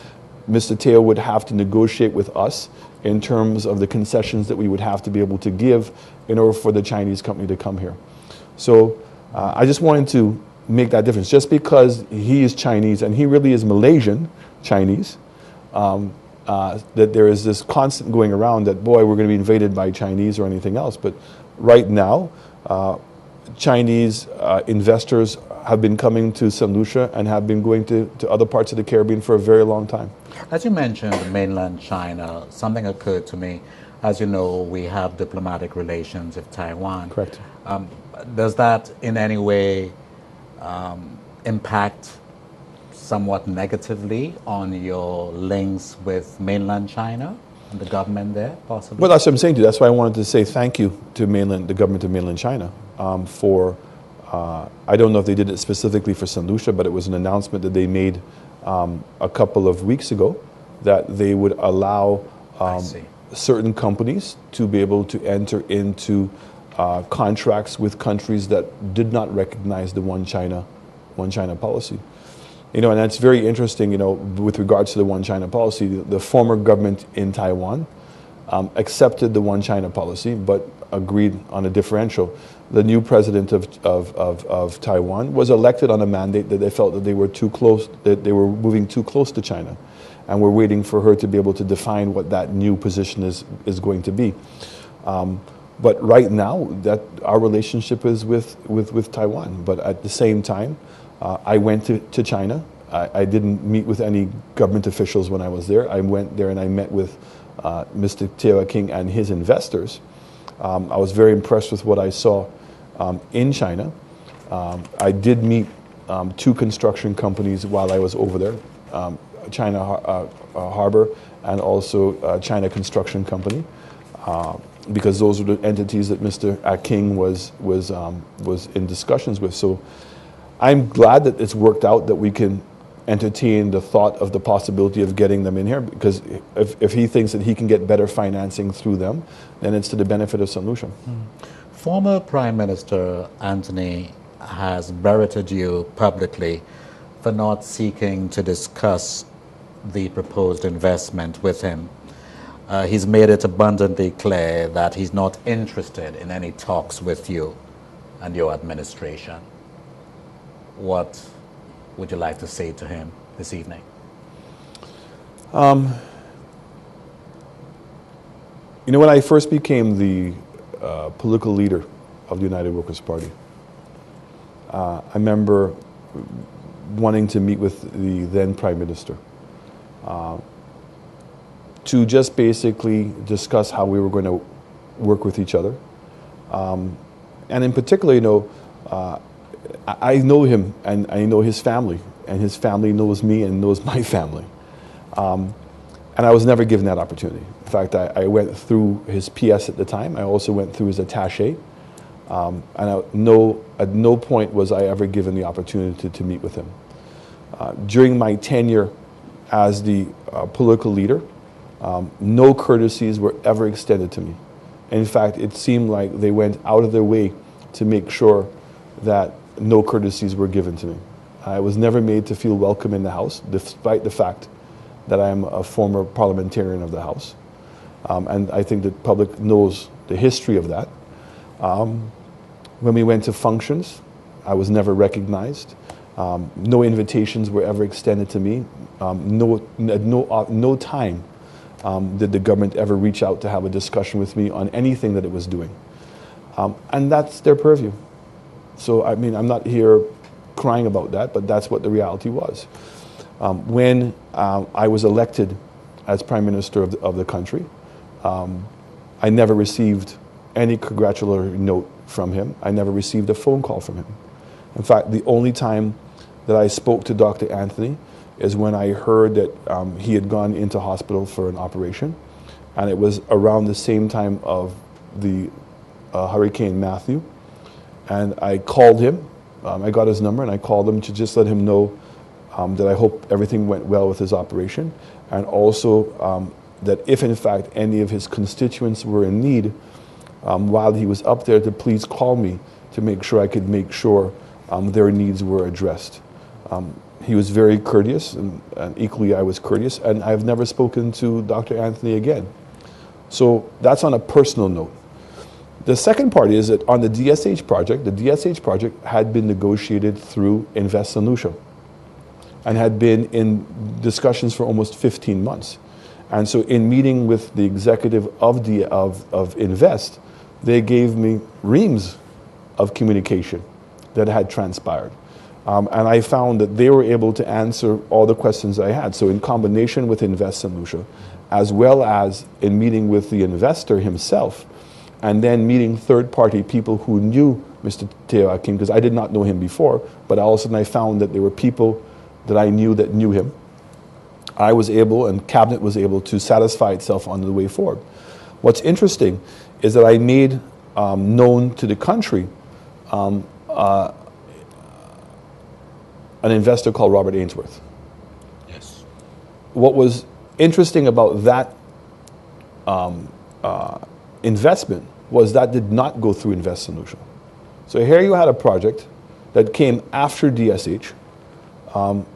Mr. Teo would have to negotiate with us in terms of the concessions that we would have to be able to give in order for the Chinese company to come here. So I just wanted to make that difference. Just because he is Chinese, and he really is Malaysian Chinese, that there is this constant going around that, boy, we're going to be invaded by Chinese or anything else. But right now, Chinese investors have been coming to St. Lucia and have been going to other parts of the Caribbean for a very long time. As you mentioned, mainland China, something occurred to me. As you know, we have diplomatic relations with Taiwan. Correct. Does that in any way impact somewhat negatively on your links with mainland China and the government there, possibly? Well, that's what I'm saying to you. That's why I wanted to say thank you to the government of mainland China for, I don't know if they did it specifically for St. Lucia, but it was an announcement that they made a couple of weeks ago that they would allow certain companies to be able to enter into contracts with countries that did not recognize the One China policy. You know, and that's very interesting, you know, with regards to the One China policy. The former government in Taiwan accepted the One China policy, but agreed on a differential. The new president of Taiwan was elected on a mandate that they felt that they were too close, that they were moving too close to China. And we're waiting for her to be able to define what that new position is going to be. But right now, that our relationship is with Taiwan. But at the same time, I went to China. I didn't meet with any government officials when I was there. I went there and I met with Mr. Teo King and his investors. I was very impressed with what I saw in China. I did meet two construction companies while I was over there, China Harbor and also China Construction Company, because those were the entities that Mr. King was in discussions with. So I'm glad that it's worked out, that we can entertain the thought of the possibility of getting them in here, because if he thinks that he can get better financing through them, then it's to the benefit of St. Lucia. Former Prime Minister Anthony has berated you publicly for not seeking to discuss the proposed investment with him. He's made it abundantly clear that he's not interested in any talks with you and your administration. What would you like to say to him this evening? You know, when I first became the political leader of the United Workers' Party, I remember wanting to meet with the then Prime Minister to just basically discuss how we were going to work with each other. And in particular, you know, I know him and I know his family, and his family knows me and knows my family. And I was never given that opportunity. In fact, I went through his PS at the time. I also went through his attaché. And at no point was I ever given the opportunity to meet with him. During my tenure as the political leader, no courtesies were ever extended to me. In fact, it seemed like they went out of their way to make sure that no courtesies were given to me. I was never made to feel welcome in the House, despite the fact that I am a former parliamentarian of the House. And I think the public knows the history of that. When we went to functions, I was never recognized. No invitations were ever extended to me. No time did the government ever reach out to have a discussion with me on anything that it was doing. And that's their purview. So, I mean, I'm not here crying about that, but that's what the reality was. When I was elected as Prime Minister of the country, I never received any congratulatory note from him. I never received a phone call from him. In fact, the only time that I spoke to Dr. Anthony is when I heard that he had gone into hospital for an operation, and it was around the same time of the Hurricane Matthew. And I called him. I got his number, and I called him to just let him know that I hope everything went well with his operation, and also that if in fact any of his constituents were in need while he was up there, to please call me to make sure I could make sure their needs were addressed. He was very courteous, and equally I was courteous, and I've never spoken to Dr. Anthony again. So that's on a personal note. The second part is that on the DSH project had been negotiated through Invest St. Lucia and had been in discussions for almost 15 months. And so in meeting with the executive of Invest, they gave me reams of communication that had transpired. And I found that they were able to answer all the questions I had. So in combination with Invest St. Lucia, as well as in meeting with the investor himself, and then meeting third-party people who knew Mr. Teo Akim, because I did not know him before, but all of a sudden I found that there were people that I knew that knew him. I was able, and Cabinet was able, to satisfy itself on the way forward. What's interesting is that I made known to the country an investor called Robert Ainsworth. Yes. What was interesting about that investment was that did not go through Invest St. Lucia. So here you had a project that came after DSH,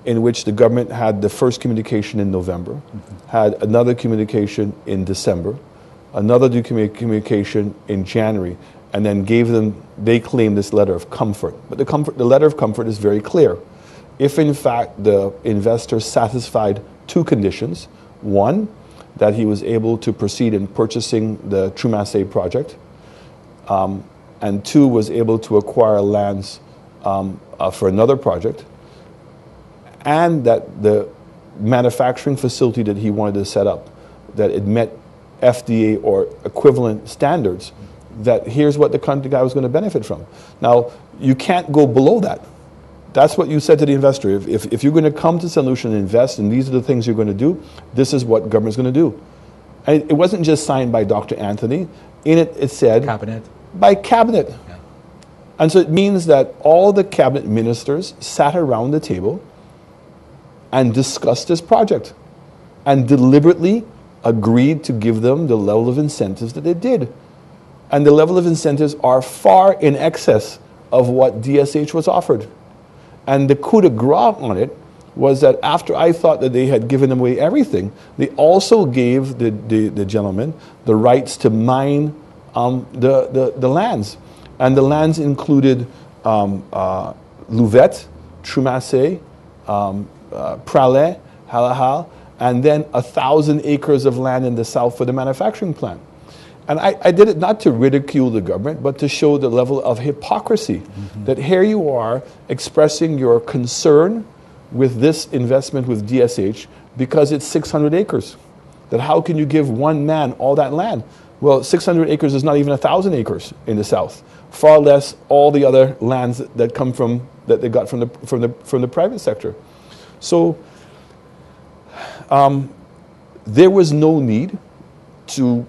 in which the government had the first communication in November, had another communication in December, another communication in January, and then they claimed this letter of comfort. But the letter of comfort is very clear. If in fact the investor satisfied two conditions: one, that he was able to proceed in purchasing the Trumasse project, and two, was able to acquire lands for another project, and that the manufacturing facility that he wanted to set up, that it met FDA or equivalent standards, that here's what the country guy was going to benefit from. Now, you can't go below that. That's what you said to the investor. If you're going to come to St. Lucia and invest, and these are the things you're going to do, this is what government's going to do. And it wasn't just signed by Dr. Anthony. In it, it said... Cabinet. By cabinet. Yeah. And so it means that all the cabinet ministers sat around the table and discussed this project and deliberately agreed to give them the level of incentives that they did. And the level of incentives are far in excess of what DSH was offered. And the coup de grace on it was that after I thought that they had given them away everything, they also gave the gentleman the rights to mine the lands. And the lands included Louvette, Trumasse, Pralet, Halahal, and then 1,000 acres of land in the south for the manufacturing plant. And I did it not to ridicule the government, but to show the level of hypocrisy. That here you are expressing your concern with this investment with DSH because it's 600 acres. That how can you give one man all that land? Well, 600 acres is not even 1,000 acres in the south. Far less all the other lands that come from, that they got from the private sector. So there was no need to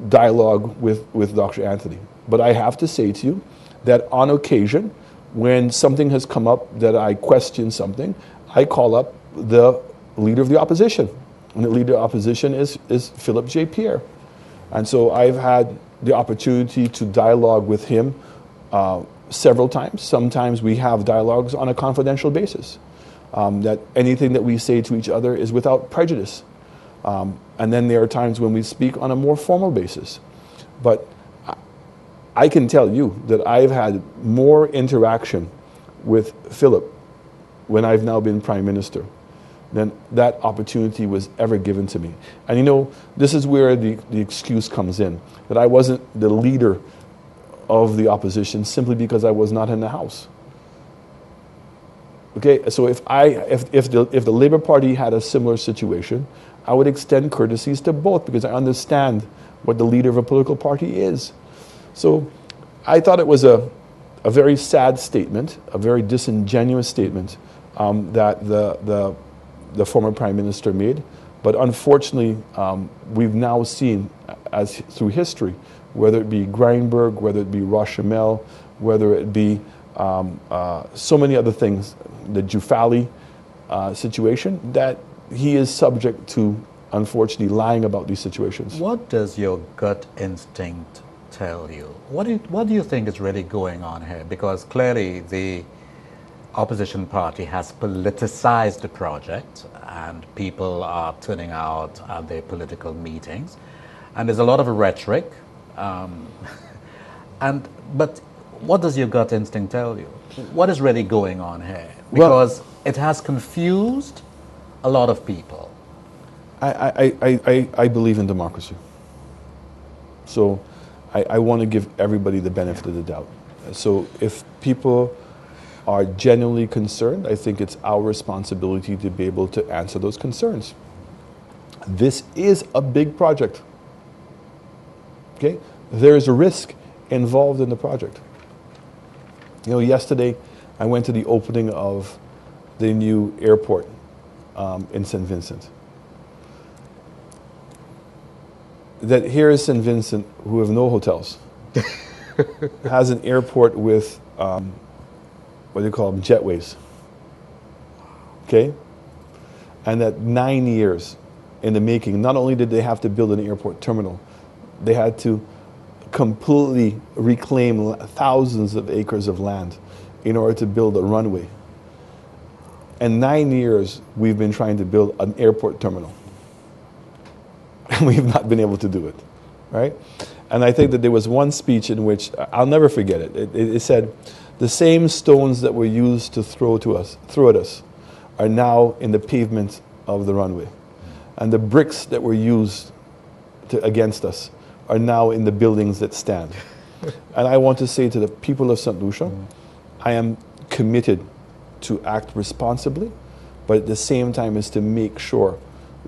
dialogue with Dr. Anthony. But I have to say to you that on occasion, when something has come up that I question something, I call up the leader of the opposition. And the leader of the opposition is Philip J. Pierre. And so I've had the opportunity to dialogue with him several times. Sometimes we have dialogues on a confidential basis. That anything that we say to each other is without prejudice. And then there are times when we speak on a more formal basis. But I can tell you that I've had more interaction with Philip when I've now been Prime Minister than that opportunity was ever given to me. And you know, this is where the excuse comes in, that I wasn't the leader of the opposition simply because I was not in the House. Okay, so if the Labour Party had a similar situation, I would extend courtesies to both because I understand what the leader of a political party is. So I thought it was a very sad statement, a very disingenuous statement that the former Prime Minister made. But unfortunately, we've now seen, as through history, whether it be Greinberg, whether it be Rochamel, whether it be so many other things, the Jufali situation, that he is subject to, unfortunately, lying about these situations. What does your gut instinct tell you? What do you think is really going on here? Because clearly the opposition party has politicized the project and people are turning out at their political meetings. And there's a lot of rhetoric. But what does your gut instinct tell you? What is really going on here? Because it has confused a lot of people. I believe in democracy. So I want to give everybody the benefit of the doubt. So if people are genuinely concerned, I think it's our responsibility to be able to answer those concerns. This is a big project. Okay? There is a risk involved in the project. You know, yesterday I went to the opening of the new airport in St. Vincent. That here is St. Vincent, who have no hotels, has an airport with what do you call them, jetways. Okay? And that 9 years in the making, not only did they have to build an airport terminal, they had to completely reclaim thousands of acres of land in order to build a runway. And 9 years we've been trying to build an airport terminal. And we've not been able to do it, right? And I think that there was one speech in which, I'll never forget it. It said, the same stones that were used to throw at us are now in the pavement of the runway. And the bricks that were used against us are now in the buildings that stand. And I want to say to the people of St. Lucia, I am committed to act responsibly, but at the same time is to make sure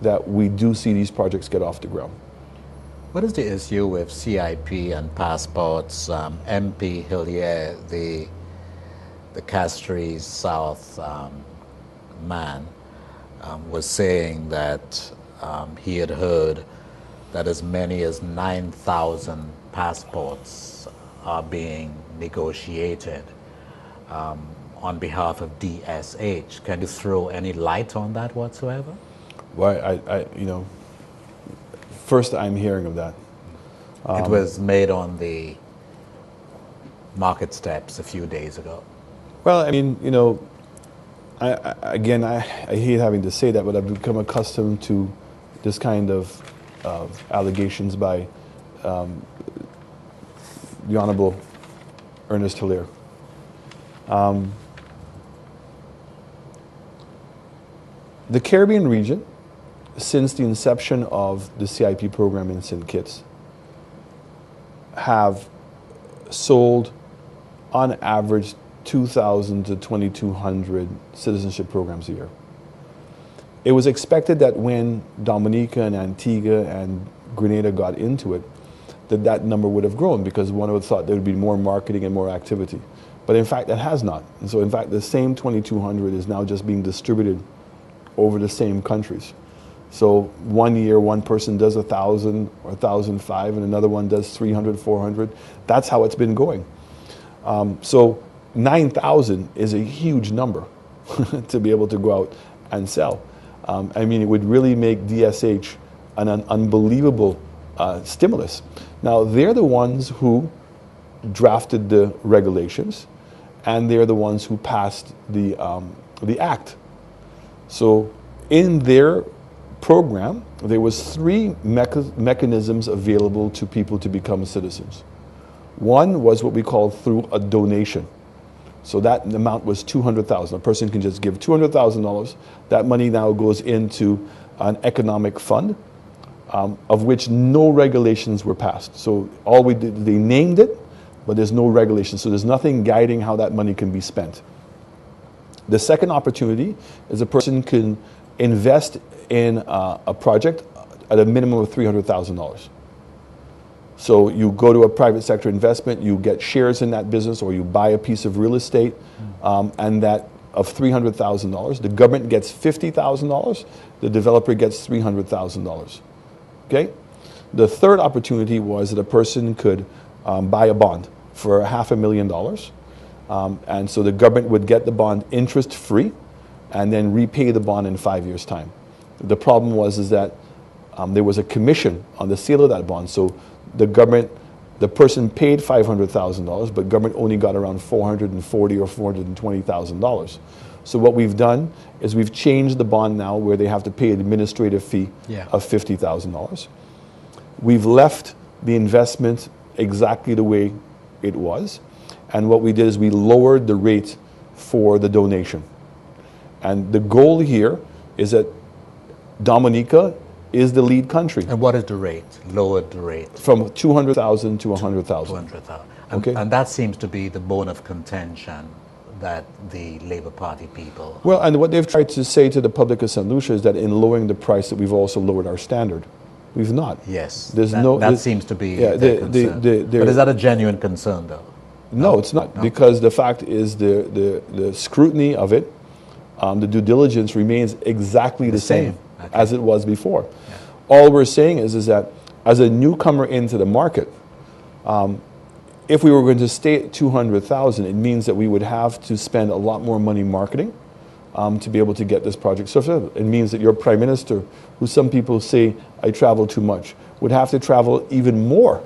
that we do see these projects get off the ground. What is the issue with CIP and passports? MP Hillier, the Castries South man, was saying that he had heard that as many as 9,000 passports are being negotiated on behalf of DSH. Can you throw any light on that whatsoever? Well, first I'm hearing of that. It was made on the market steps a few days ago. Well, I mean, I hate having to say that, but I've become accustomed to this kind of allegations by the Honorable Ernest Hillier. The Caribbean region, since the inception of the CIP program in St. Kitts, have sold on average 2,000 to 2,200 citizenship programs a year. It was expected that when Dominica and Antigua and Grenada got into it, that number would have grown, because one would have thought there would be more marketing and more activity. But in fact, that has not. And so in fact, the same 2,200 is now just being distributed over the same countries. So one year, one person does 1,000 or 1,005, and another one does 300, 400. That's how it's been going. So 9,000 is a huge number to be able to go out and sell. I mean, it would really make DSH an unbelievable stimulus. Now, they're the ones who drafted the regulations, and they're the ones who passed the act. So in their program, there was three mechanisms available to people to become citizens. One was what we call through a donation. So that amount was $200,000. A person can just give $200,000. That money now goes into an economic fund, of which no regulations were passed. So all we did, they named it, but there's no regulation. So there's nothing guiding how that money can be spent. The second opportunity is a person can invest in a project at a minimum of $300,000. So you go to a private sector investment, you get shares in that business, or you buy a piece of real estate, and that of $300,000. The government gets $50,000, the developer gets $300,000. Okay? The third opportunity was that a person could buy a bond for $500,000. And so the government would get the bond interest-free and then repay the bond in 5 years' time. The problem was that there was a commission on the sale of that bond. So the person paid $500,000, but government only got around $440,000 or $420,000. So what we've done is we've changed the bond now where they have to pay an administrative fee of $50,000. We've left the investment exactly the way it was. And what we did is we lowered the rate for the donation. And the goal here is that Dominica is the lead country. And what is the rate? Lowered the rate? From 200,000 to 100,000. 200,000. Okay. And that seems to be the bone of contention that the Labour Party people... Well, and what they've tried to say to the public of St. Lucia is that in lowering the price that we've also lowered our standard. We've not. Yes. That seems to be their concern. But is that a genuine concern, though? No, it's not, because the fact is the scrutiny of it, the due diligence remains exactly the same as it was before. Yeah. All we're saying is that as a newcomer into the market, if we were going to stay at 200,000, it means that we would have to spend a lot more money marketing to be able to get this project. So it means that your prime minister, who some people say, I travel too much, would have to travel even more,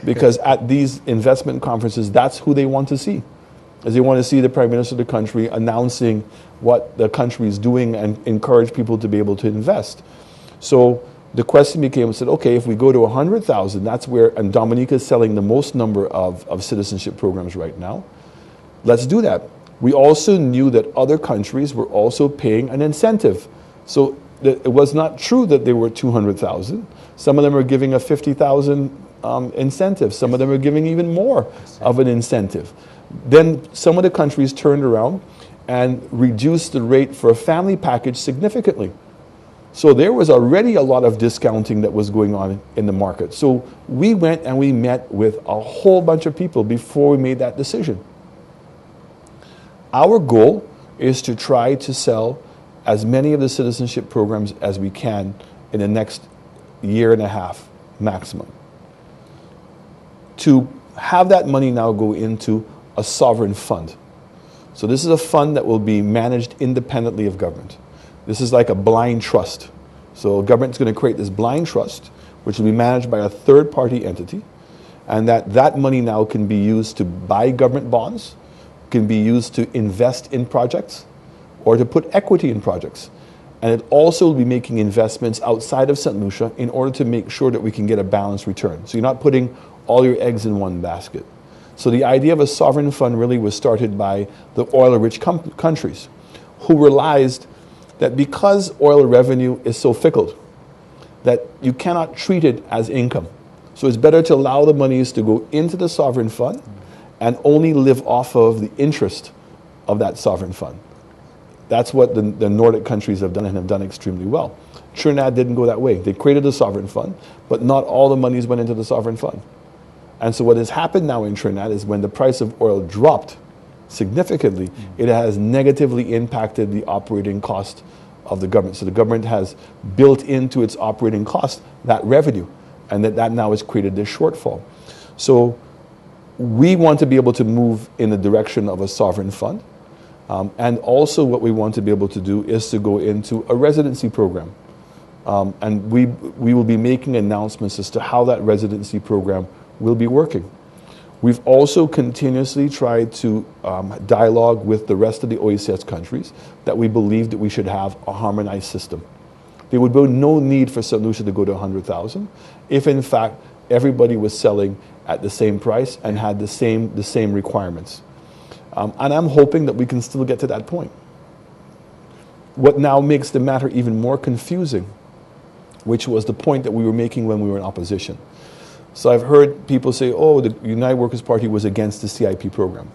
because at these investment conferences, that's who they want to see. As they want to see the prime minister of the country announcing what the country is doing and encourage people to be able to invest. So the question became, said, okay, if we go to 100,000, that's where, and Dominica is selling the most number of citizenship programs right now. Let's do that. We also knew that other countries were also paying an incentive. So it was not true that they were 200,000. Some of them are giving a 50,000 incentive. Some of them are giving even more of an incentive. Then some of the countries turned around and reduced the rate for a family package significantly. So there was already a lot of discounting that was going on in the market. So we went and we met with a whole bunch of people before we made that decision. Our goal is to try to sell as many of the citizenship programs as we can in the next year and a half maximum. To have that money now go into a sovereign fund. So this is a fund that will be managed independently of government. This is like a blind trust. So government's going to create this blind trust, which will be managed by a third-party entity, and that money now can be used to buy government bonds, can be used to invest in projects, or to put equity in projects. And it also will be making investments outside of St. Lucia in order to make sure that we can get a balanced return. So you're not putting all your eggs in one basket. So the idea of a sovereign fund really was started by the oil-rich countries who realized that because oil revenue is so fickle, that you cannot treat it as income. So it's better to allow the monies to go into the sovereign fund and only live off of the interest of that sovereign fund. That's what the Nordic countries have done and have done extremely well. Trinidad didn't go that way. They created a sovereign fund, but not all the monies went into the sovereign fund. And so what has happened now in Trinidad is when the price of oil dropped significantly, it has negatively impacted the operating cost of the government. So the government has built into its operating cost that revenue, and that now has created this shortfall. So we want to be able to move in the direction of a sovereign fund. And also what we want to be able to do is to go into a residency program. And we will be making announcements as to how that residency program will be working. We've also continuously tried to dialogue with the rest of the OECS countries that we believe that we should have a harmonized system. There would be no need for St. Lucia to go to 100,000 if in fact everybody was selling at the same price and had the same requirements. And I'm hoping that we can still get to that point. What now makes the matter even more confusing, which was the point that we were making when we were in opposition. So I've heard people say, oh, the United Workers' Party was against the CIP program.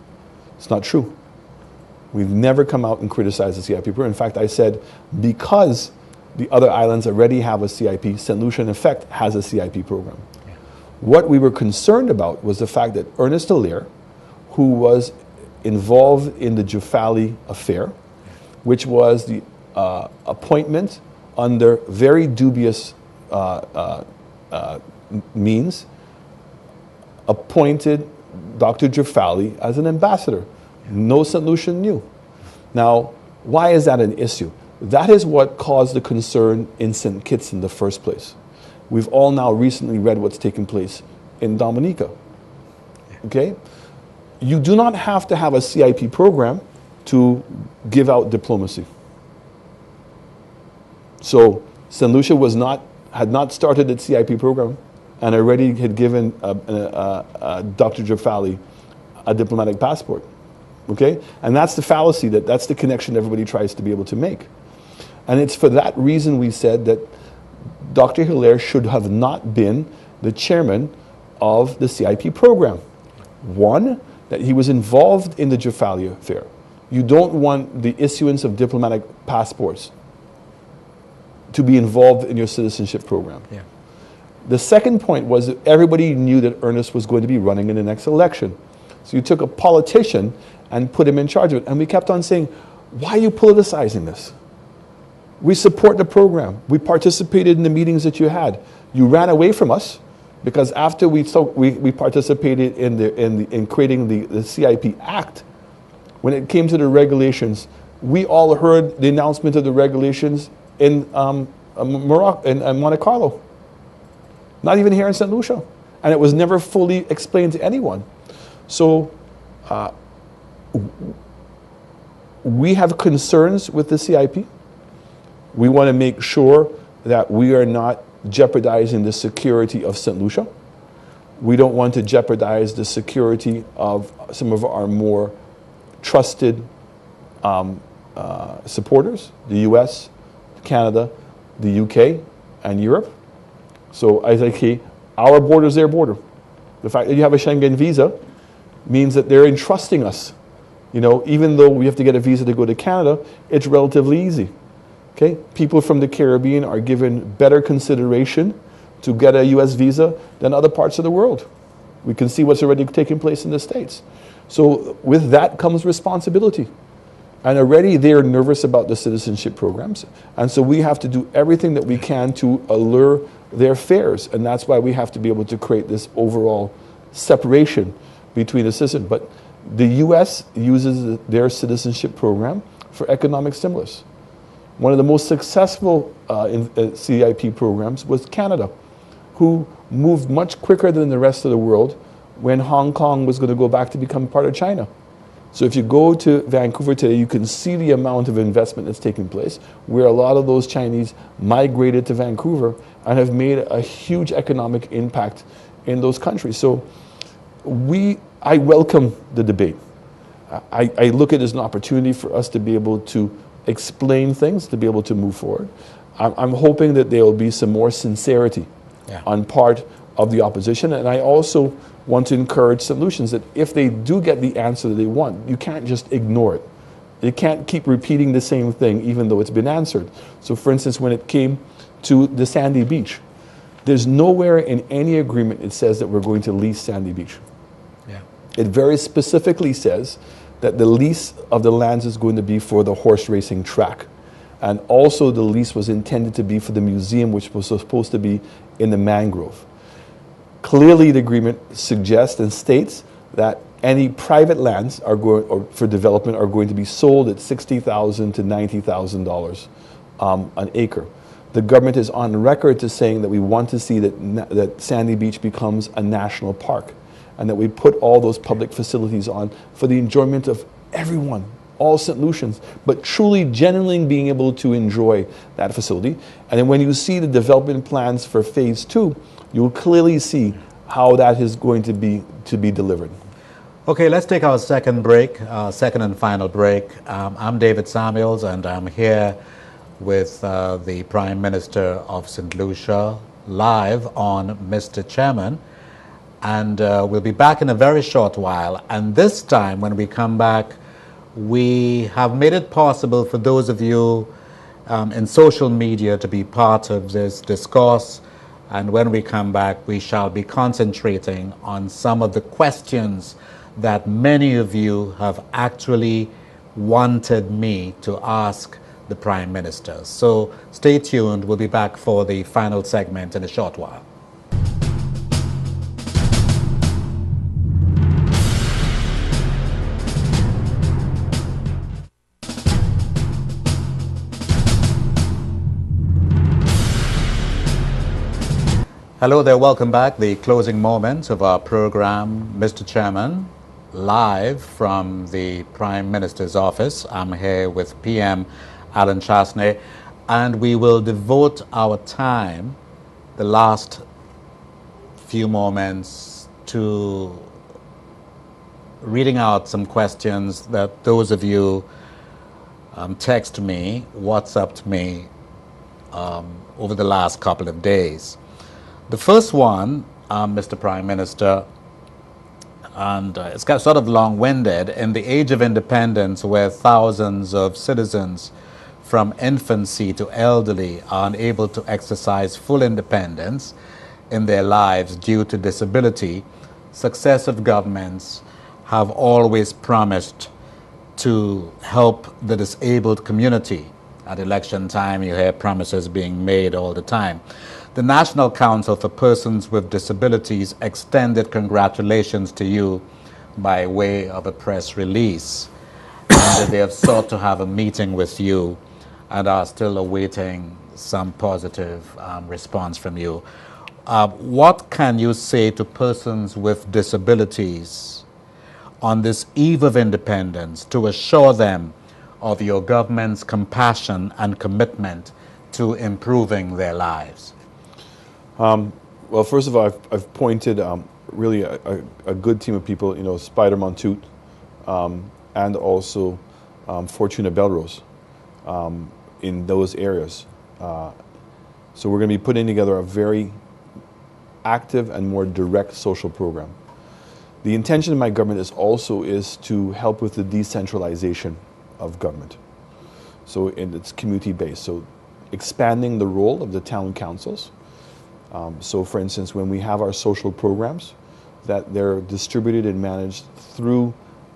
It's not true. We've never come out and criticized the CIP program. In fact, I said, because the other islands already have a CIP, St. Lucia, in effect, has a CIP program. Yeah. What we were concerned about was the fact that Ernest Hilaire, who was involved in the Jufali affair, which was the appointment under very dubious means, appointed Dr. Jufali as an ambassador. No St. Lucian knew. Now, why is that an issue? That is what caused the concern in St. Kitts in the first place. We've all now recently read what's taking place in Dominica. Okay? You do not have to have a CIP program to give out diplomacy. So St. Lucia had not started its CIP program and already had given Dr. Jafali a diplomatic passport. Okay? And that's the fallacy, that's the connection everybody tries to be able to make. And it's for that reason we said that Dr. Hilaire should have not been the chairman of the CIP program. One, that he was involved in the Jafali affair. You don't want the issuance of diplomatic passports to be involved in your citizenship program. Yeah. The second point was that everybody knew that Ernest was going to be running in the next election. So you took a politician and put him in charge of it. And we kept on saying, why are you politicizing this? We support the program. We participated in the meetings that you had. You ran away from us because after we participated in creating the CIP Act, when it came to the regulations, we all heard the announcement of the regulations in Morocco, in Monte Carlo. Not even here in St. Lucia. And it was never fully explained to anyone. So we have concerns with the CIP. We want to make sure that we are not jeopardizing the security of St. Lucia. We don't want to jeopardize the security of some of our more trusted supporters, the US, Canada, the UK, and Europe. So I say, our border is their border. The fact that you have a Schengen visa means that they're entrusting us. You know, even though we have to get a visa to go to Canada, it's relatively easy. Okay, people from the Caribbean are given better consideration to get a U.S. visa than other parts of the world. We can see what's already taking place in the States. So with that comes responsibility. And already they're nervous about the citizenship programs. And so we have to do everything that we can to allure their fares. And that's why we have to be able to create this overall separation between the citizens. But the U.S. uses their citizenship program for economic stimulus. One of the most successful CIP programs was Canada, who moved much quicker than the rest of the world when Hong Kong was going to go back to become part of China. So if you go to Vancouver today, you can see the amount of investment that's taking place, where a lot of those Chinese migrated to Vancouver and have made a huge economic impact in those countries. So I welcome the debate. I look at it as an opportunity for us to be able to explain things, to be able to move forward. I'm hoping that there will be some more sincerity on part of the opposition, and I also want to encourage solutions that if they do get the answer that they want, you can't just ignore it. You can't keep repeating the same thing even though it's been answered. So for instance, when it came to the Sandy Beach, there's nowhere in any agreement it says that we're going to lease Sandy Beach. Yeah. It very specifically says that the lease of the lands is going to be for the horse racing track. And also the lease was intended to be for the museum, which was supposed to be in the mangrove. Clearly, the agreement suggests and states that any private lands are going, or for development, are going to be sold at $60,000 to $90,000 an acre. The government is on record to saying that we want to see that Sandy Beach becomes a national park, and that we put all those public facilities on for the enjoyment of everyone, all St. Lucians, but truly, genuinely being able to enjoy that facility. And then when you see the development plans for phase 2, you'll clearly see how that is going to be delivered. Okay, let's take our second break, second and final break. I'm David Samuels, and I'm here with the Prime Minister of St. Lucia, live on Mr. Chairman. And we'll be back in a very short while. And this time, when we come back, we have made it possible for those of you in social media to be part of this discourse. And when we come back, we shall be concentrating on some of the questions that many of you have actually wanted me to ask the Prime Minister. So stay tuned. We'll be back for the final segment in a short while. Hello there, welcome back. The closing moments of our program, Mr. Chairman, live from the Prime Minister's office. I'm here with PM Alan Chastanet, and we will devote our time, the last few moments, to reading out some questions that those of you text me, WhatsApped me over the last couple of days. The first one, Mr. Prime Minister, and it's got sort of long-winded. In the age of independence, where thousands of citizens from infancy to elderly are unable to exercise full independence in their lives due to disability, successive governments have always promised to help the disabled community. At election time, you hear promises being made all the time. The National Council for Persons with Disabilities extended congratulations to you by way of a press release. And they have sought to have a meeting with you and are still awaiting some positive response from you. What can you say to persons with disabilities on this eve of independence to assure them of your government's compassion and commitment to improving their lives? Well, first of all, I've pointed really a good team of people, Spider Montoute and also Fortuna Belrose in those areas. So we're going to be putting together a very active and more direct social program. The intention of my government is to help with the decentralization of government. So it's community-based. So expanding the role of the town councils. So for instance, when we have our social programs, that they're distributed and managed through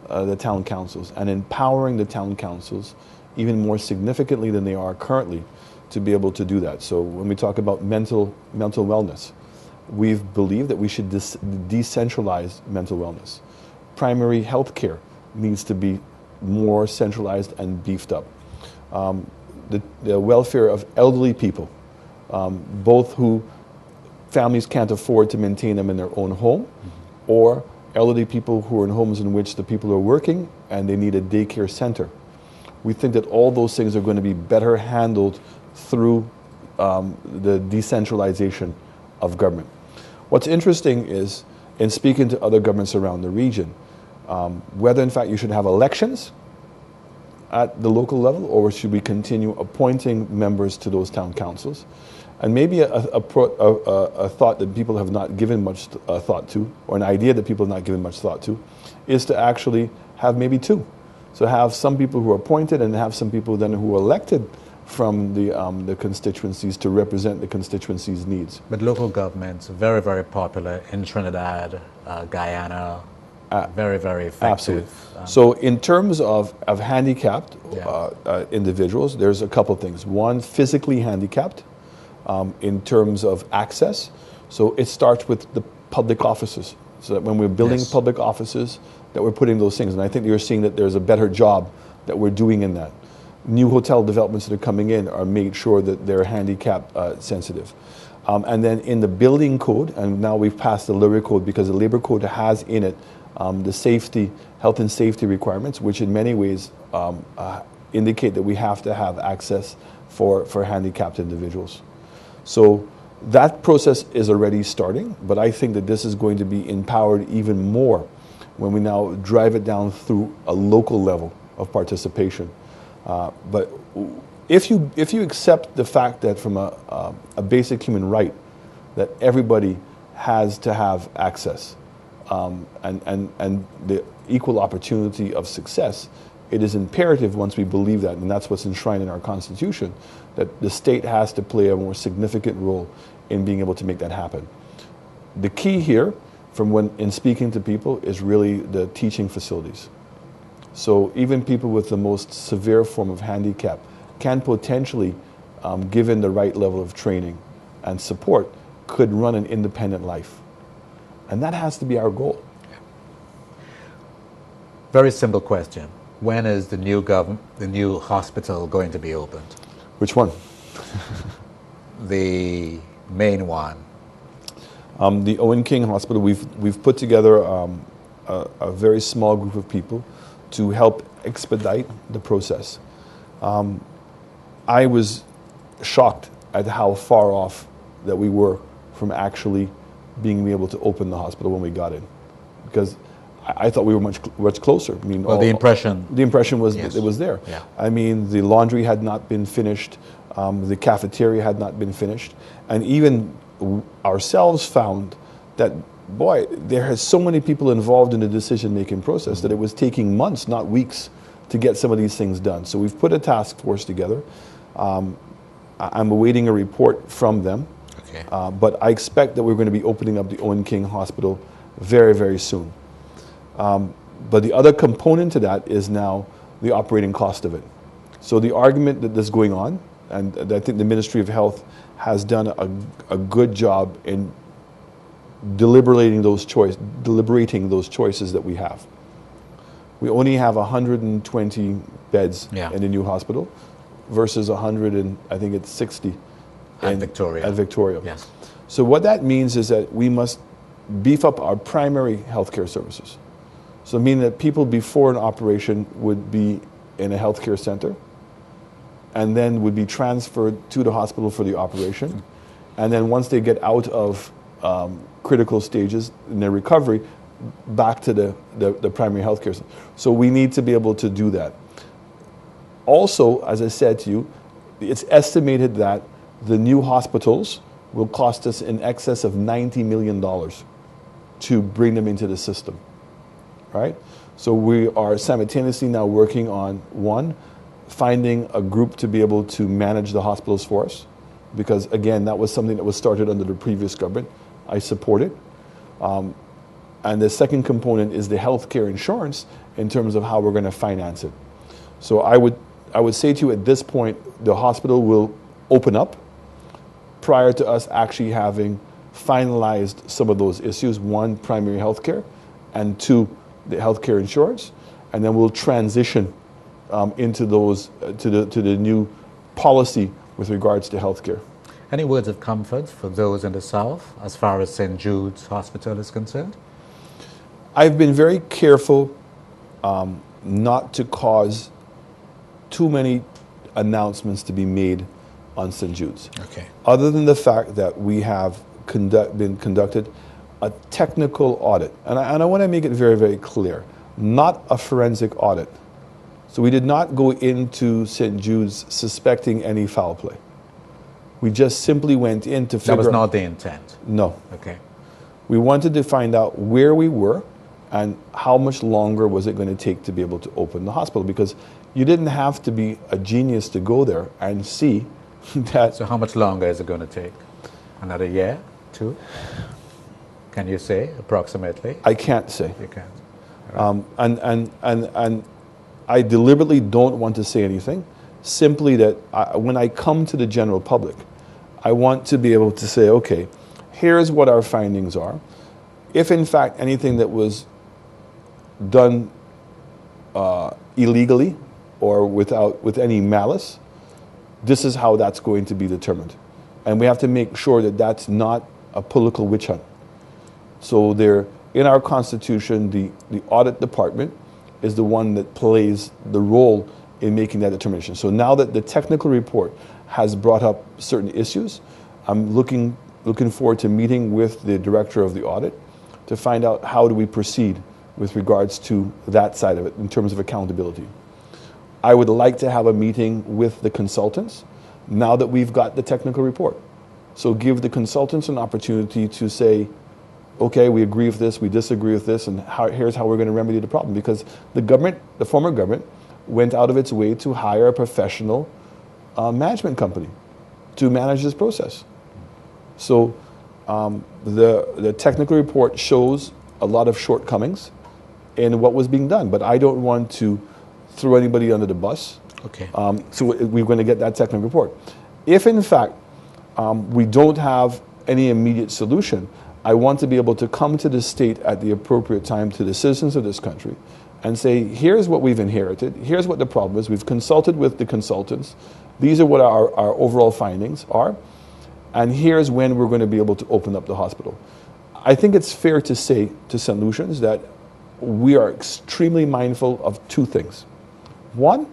the town councils, and empowering the town councils even more significantly than they are currently to be able to do that. So when we talk about mental wellness, we've believed that we should decentralize mental wellness. Primary health care needs to be more centralized and beefed up. The welfare of elderly people, both who families can't afford to maintain them in their own home, or elderly people who are in homes in which the people are working and they need a daycare center. We think that all those things are going to be better handled through the decentralization of government. What's interesting is, in speaking to other governments around the region, whether in fact you should have elections at the local level, or should we continue appointing members to those town councils? And maybe a thought that people have not given much thought to, or an idea that people have not given much thought to, is to actually have maybe two. So have some people who are appointed and have some people then who are elected from the constituencies to represent the constituencies' needs. But local governments are very, very popular in Trinidad, Guyana, very, very effective. Absolutely. So in terms of handicapped individuals, there's a couple things. One, physically handicapped in terms of access. So it starts with the public offices. So that when we're building public offices, that we're putting those things. And I think you're seeing that there's a better job that we're doing in that. New hotel developments that are coming in are made sure that they're handicap sensitive. And then in the building code, and now we've passed the labor code, because the labor code has in it the safety, health and safety requirements, which in many ways indicate that we have to have access for handicapped individuals. So that process is already starting, but I think that this is going to be empowered even more when we now drive it down through a local level of participation. But if you accept the fact that from a basic human right, that everybody has to have access and the equal opportunity of success, it is imperative, once we believe that, and that's what's enshrined in our Constitution, that the state has to play a more significant role in being able to make that happen. The key here, in speaking to people, is really the teaching facilities. So even people with the most severe form of handicap can potentially, given the right level of training and support, could run an independent life. And that has to be our goal. Very simple question. When is the new hospital going to be opened? Which one? The main one. The Owen King Hospital, we've put together a very small group of people to help expedite the process. I was shocked at how far off that we were from actually being able to open the hospital when we got in, because I thought we were much closer. I mean, well, the impression was that it was there. Yeah. I mean, the laundry had not been finished, the cafeteria had not been finished, and even ourselves found that, boy, there has so many people involved in the decision-making process that it was taking months, not weeks, to get some of these things done. So we've put a task force together. I'm awaiting a report from them. Okay. But I expect that we're going to be opening up the Owen King Hospital very, very soon. But the other component to that is now the operating cost of it. So the argument that is going on, and I think the Ministry of Health has done a good job in deliberating those choices that we have. We only have 120 beds in the new hospital versus 60 at Victoria. At Victoria. Yes. So what that means is that we must beef up our primary healthcare services. So meaning that people before an operation would be in a healthcare center and then would be transferred to the hospital for the operation. And then once they get out of critical stages in their recovery, back to the primary healthcare center. So we need to be able to do that. Also, as I said to you, it's estimated that the new hospitals will cost us in excess of $90 million to bring them into the system, right? So we are simultaneously now working on, one, finding a group to be able to manage the hospitals for us, because again, that was something that was started under the previous government. I support it. And the second component is the healthcare insurance in terms of how we're going to finance it. So I would say to you at this point, the hospital will open up prior to us actually having finalized some of those issues. One, primary healthcare, and two, the healthcare insurance. And then we'll transition into those to the new policy with regards to healthcare. Any words of comfort for those in the South as far as St. Jude's Hospital is concerned? I've been very careful not to cause too many announcements to be made on St. Jude's. Okay. Other than the fact that we have been conducted a technical audit. And I want to make it very, very clear, not a forensic audit. So we did not go into St. Jude's suspecting any foul play. We just simply went in to figure out. That was not the intent? No. Okay. We wanted to find out where we were and how much longer was it going to take to be able to open the hospital, because you didn't have to be a genius to go there and see that. So how much longer is it going to take? Another year? 2? Can you say approximately? I can't say. You can't. And I deliberately don't want to say anything, simply that when I come to the general public, I want to be able to say, okay, here's what our findings are. If in fact anything that was done illegally or with any malice, this is how that's going to be determined. And we have to make sure that that's not a political witch hunt. So there, in our Constitution, the audit department is the one that plays the role in making that determination. So now that the technical report has brought up certain issues, I'm looking forward to meeting with the director of the audit to find out how do we proceed with regards to that side of it in terms of accountability. I would like to have a meeting with the consultants now that we've got the technical report. So give the consultants an opportunity to say, okay, we agree with this, we disagree with this, and here's how we're going to remedy the problem. Because the government, the former government, went out of its way to hire a professional management company to manage this process. So the technical report shows a lot of shortcomings in what was being done, but I don't want to throw anybody under the bus. Okay. So we're going to get that technical report. If in fact we don't have any immediate solution, I want to be able to come to the state at the appropriate time to the citizens of this country and say, here's what we've inherited, here's what the problem is, we've consulted with the consultants, these are what our overall findings are, and here's when we're going to be able to open up the hospital. I think it's fair to say to St. Lucians that we are extremely mindful of two things. One,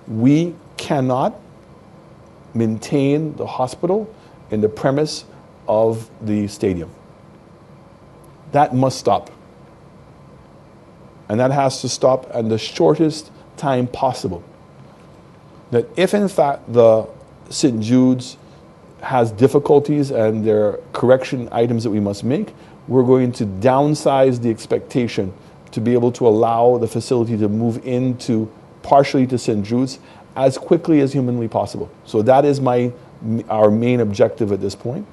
we cannot maintain the hospital in the premise of the stadium. That must stop. And that has to stop in the shortest time possible. That if in fact the St. Jude's has difficulties and there are correction items that we must make, we're going to downsize the expectation to be able to allow the facility to move into partially to St. Jude's as quickly as humanly possible. So that is our main objective at this point.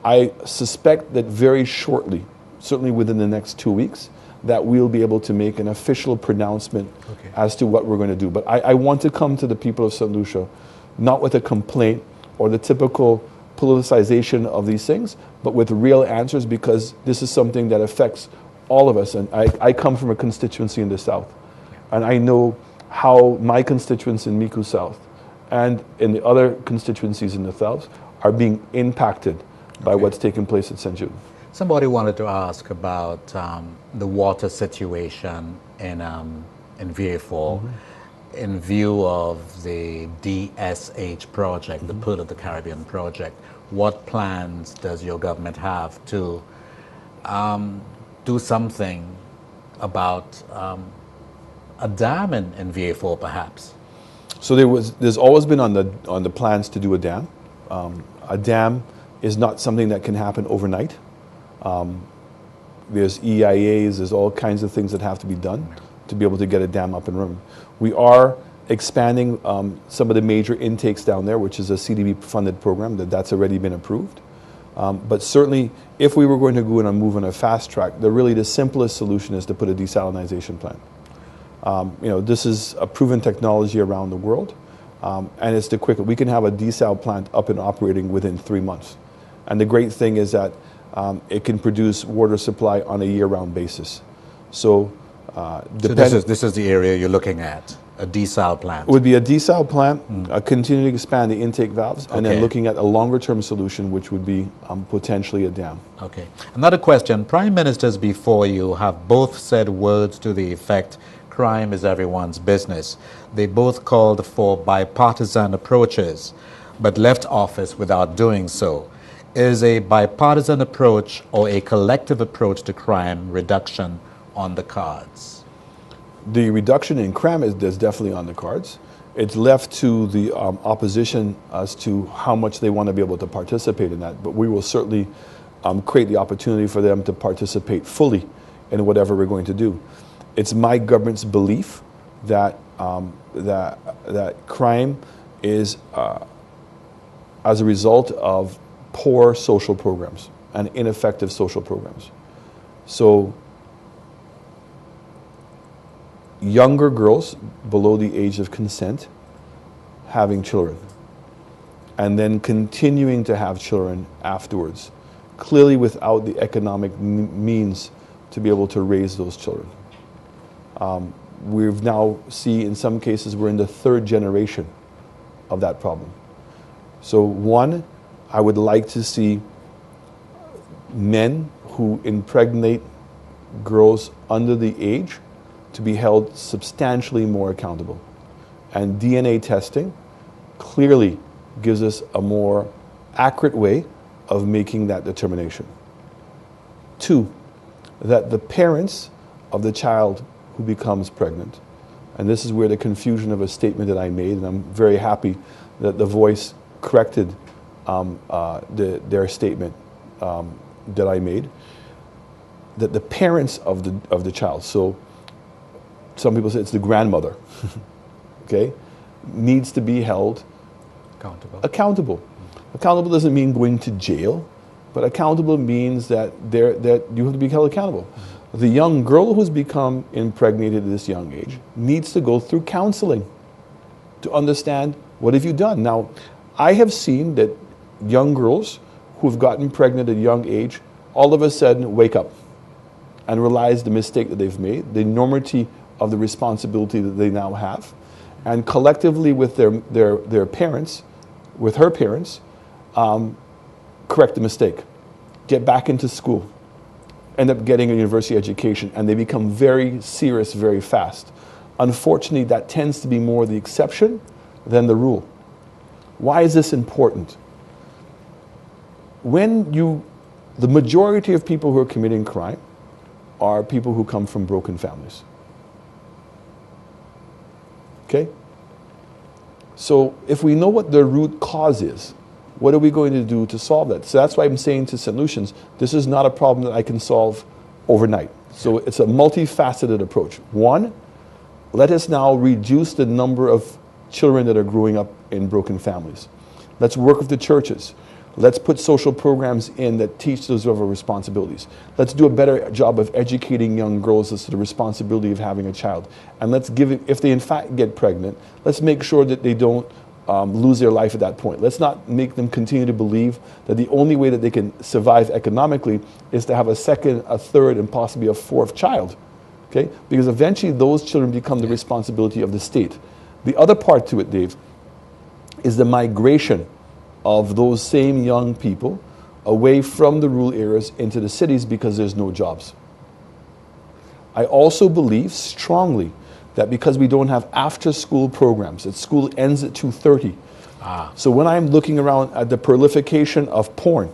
I suspect that very shortly, certainly within the next 2 weeks, that we'll be able to make an official pronouncement as to what we're going to do. But I want to come to the people of St. Lucia not with a complaint or the typical politicization of these things, but with real answers, because this is something that affects all of us. And I come from a constituency in the South, and I know how my constituents in Micoud South and in the other constituencies in the South are being impacted by what's taking place at St. Jude. Somebody wanted to ask about the water situation in VA4 in view of the DSH project, the Pearl of the Caribbean project. What plans does your government have to do something about a dam in VA4 perhaps? So there's always been on the plans to do a dam. A dam is not something that can happen overnight. There's EIAs, there's all kinds of things that have to be done to be able to get a dam up and running. We are expanding some of the major intakes down there, which is a CDB-funded program that's already been approved. But certainly, if we were going to go in and move on a fast track, the simplest solution is to put a desalinization plant. This is a proven technology around the world, and it's the quicker. We can have a desal plant up and operating within 3 months. And the great thing is that it can produce water supply on a year-round basis. So, this is the area you're looking at, a desal plant. It would be a desal plant, continuing to expand the intake valves, and then looking at a longer-term solution, which would be potentially a dam. Okay. Another question. Prime ministers before you have both said words to the effect, crime is everyone's business. They both called for bipartisan approaches, but left office without doing so. Is a bipartisan approach or a collective approach to crime reduction on the cards? The reduction in crime is definitely on the cards. It's left to the opposition as to how much they want to be able to participate in that, but we will certainly create the opportunity for them to participate fully in whatever we're going to do. It's my government's belief that that crime is as a result of poor social programs and ineffective social programs. So younger girls below the age of consent having children and then continuing to have children afterwards, clearly without the economic means to be able to raise those children. We've now see in some cases we're in the third generation of that problem. So one, I would like to see men who impregnate girls under the age to be held substantially more accountable. And DNA testing clearly gives us a more accurate way of making that determination. Two, that the parents of the child who becomes pregnant, and this is where the confusion of a statement that I made, and I'm very happy that The Voice corrected their statement that I made, that the parents of the child, so some people say it's the grandmother, okay, needs to be held accountable. Accountable doesn't mean going to jail, but accountable means that you have to be held accountable. The young girl who's become impregnated at this young age needs to go through counseling to understand what have you done. Now, I have seen that young girls who've gotten pregnant at a young age all of a sudden wake up and realize the mistake that they've made, the enormity of the responsibility that they now have, and collectively with their parents, with her parents, correct the mistake, get back into school, end up getting a university education, and they become very serious very fast. Unfortunately, that tends to be more the exception than the rule. Why is this important? The majority of people who are committing crime are people who come from broken families. Okay? So if we know what the root cause is, what are we going to do to solve that? So that's why I'm saying to St. Lucians, this is not a problem that I can solve overnight. So it's a multifaceted approach. One, let us now reduce the number of children that are growing up in broken families. Let's work with the churches. Let's put social programs in that teach those who have responsibilities. Let's do a better job of educating young girls as to the responsibility of having a child. And let's give it, if they in fact get pregnant, let's make sure that they don't lose their life at that point. Let's not make them continue to believe that the only way that they can survive economically is to have a second, a third, and possibly a fourth child. Okay? Because eventually those children become the responsibility of the state. The other part to it, Dave, is the migration of those same young people away from the rural areas into the cities because there's no jobs. I also believe strongly that because we don't have after-school programs, that school ends at 2:30. So when I'm looking around at the proliferation of porn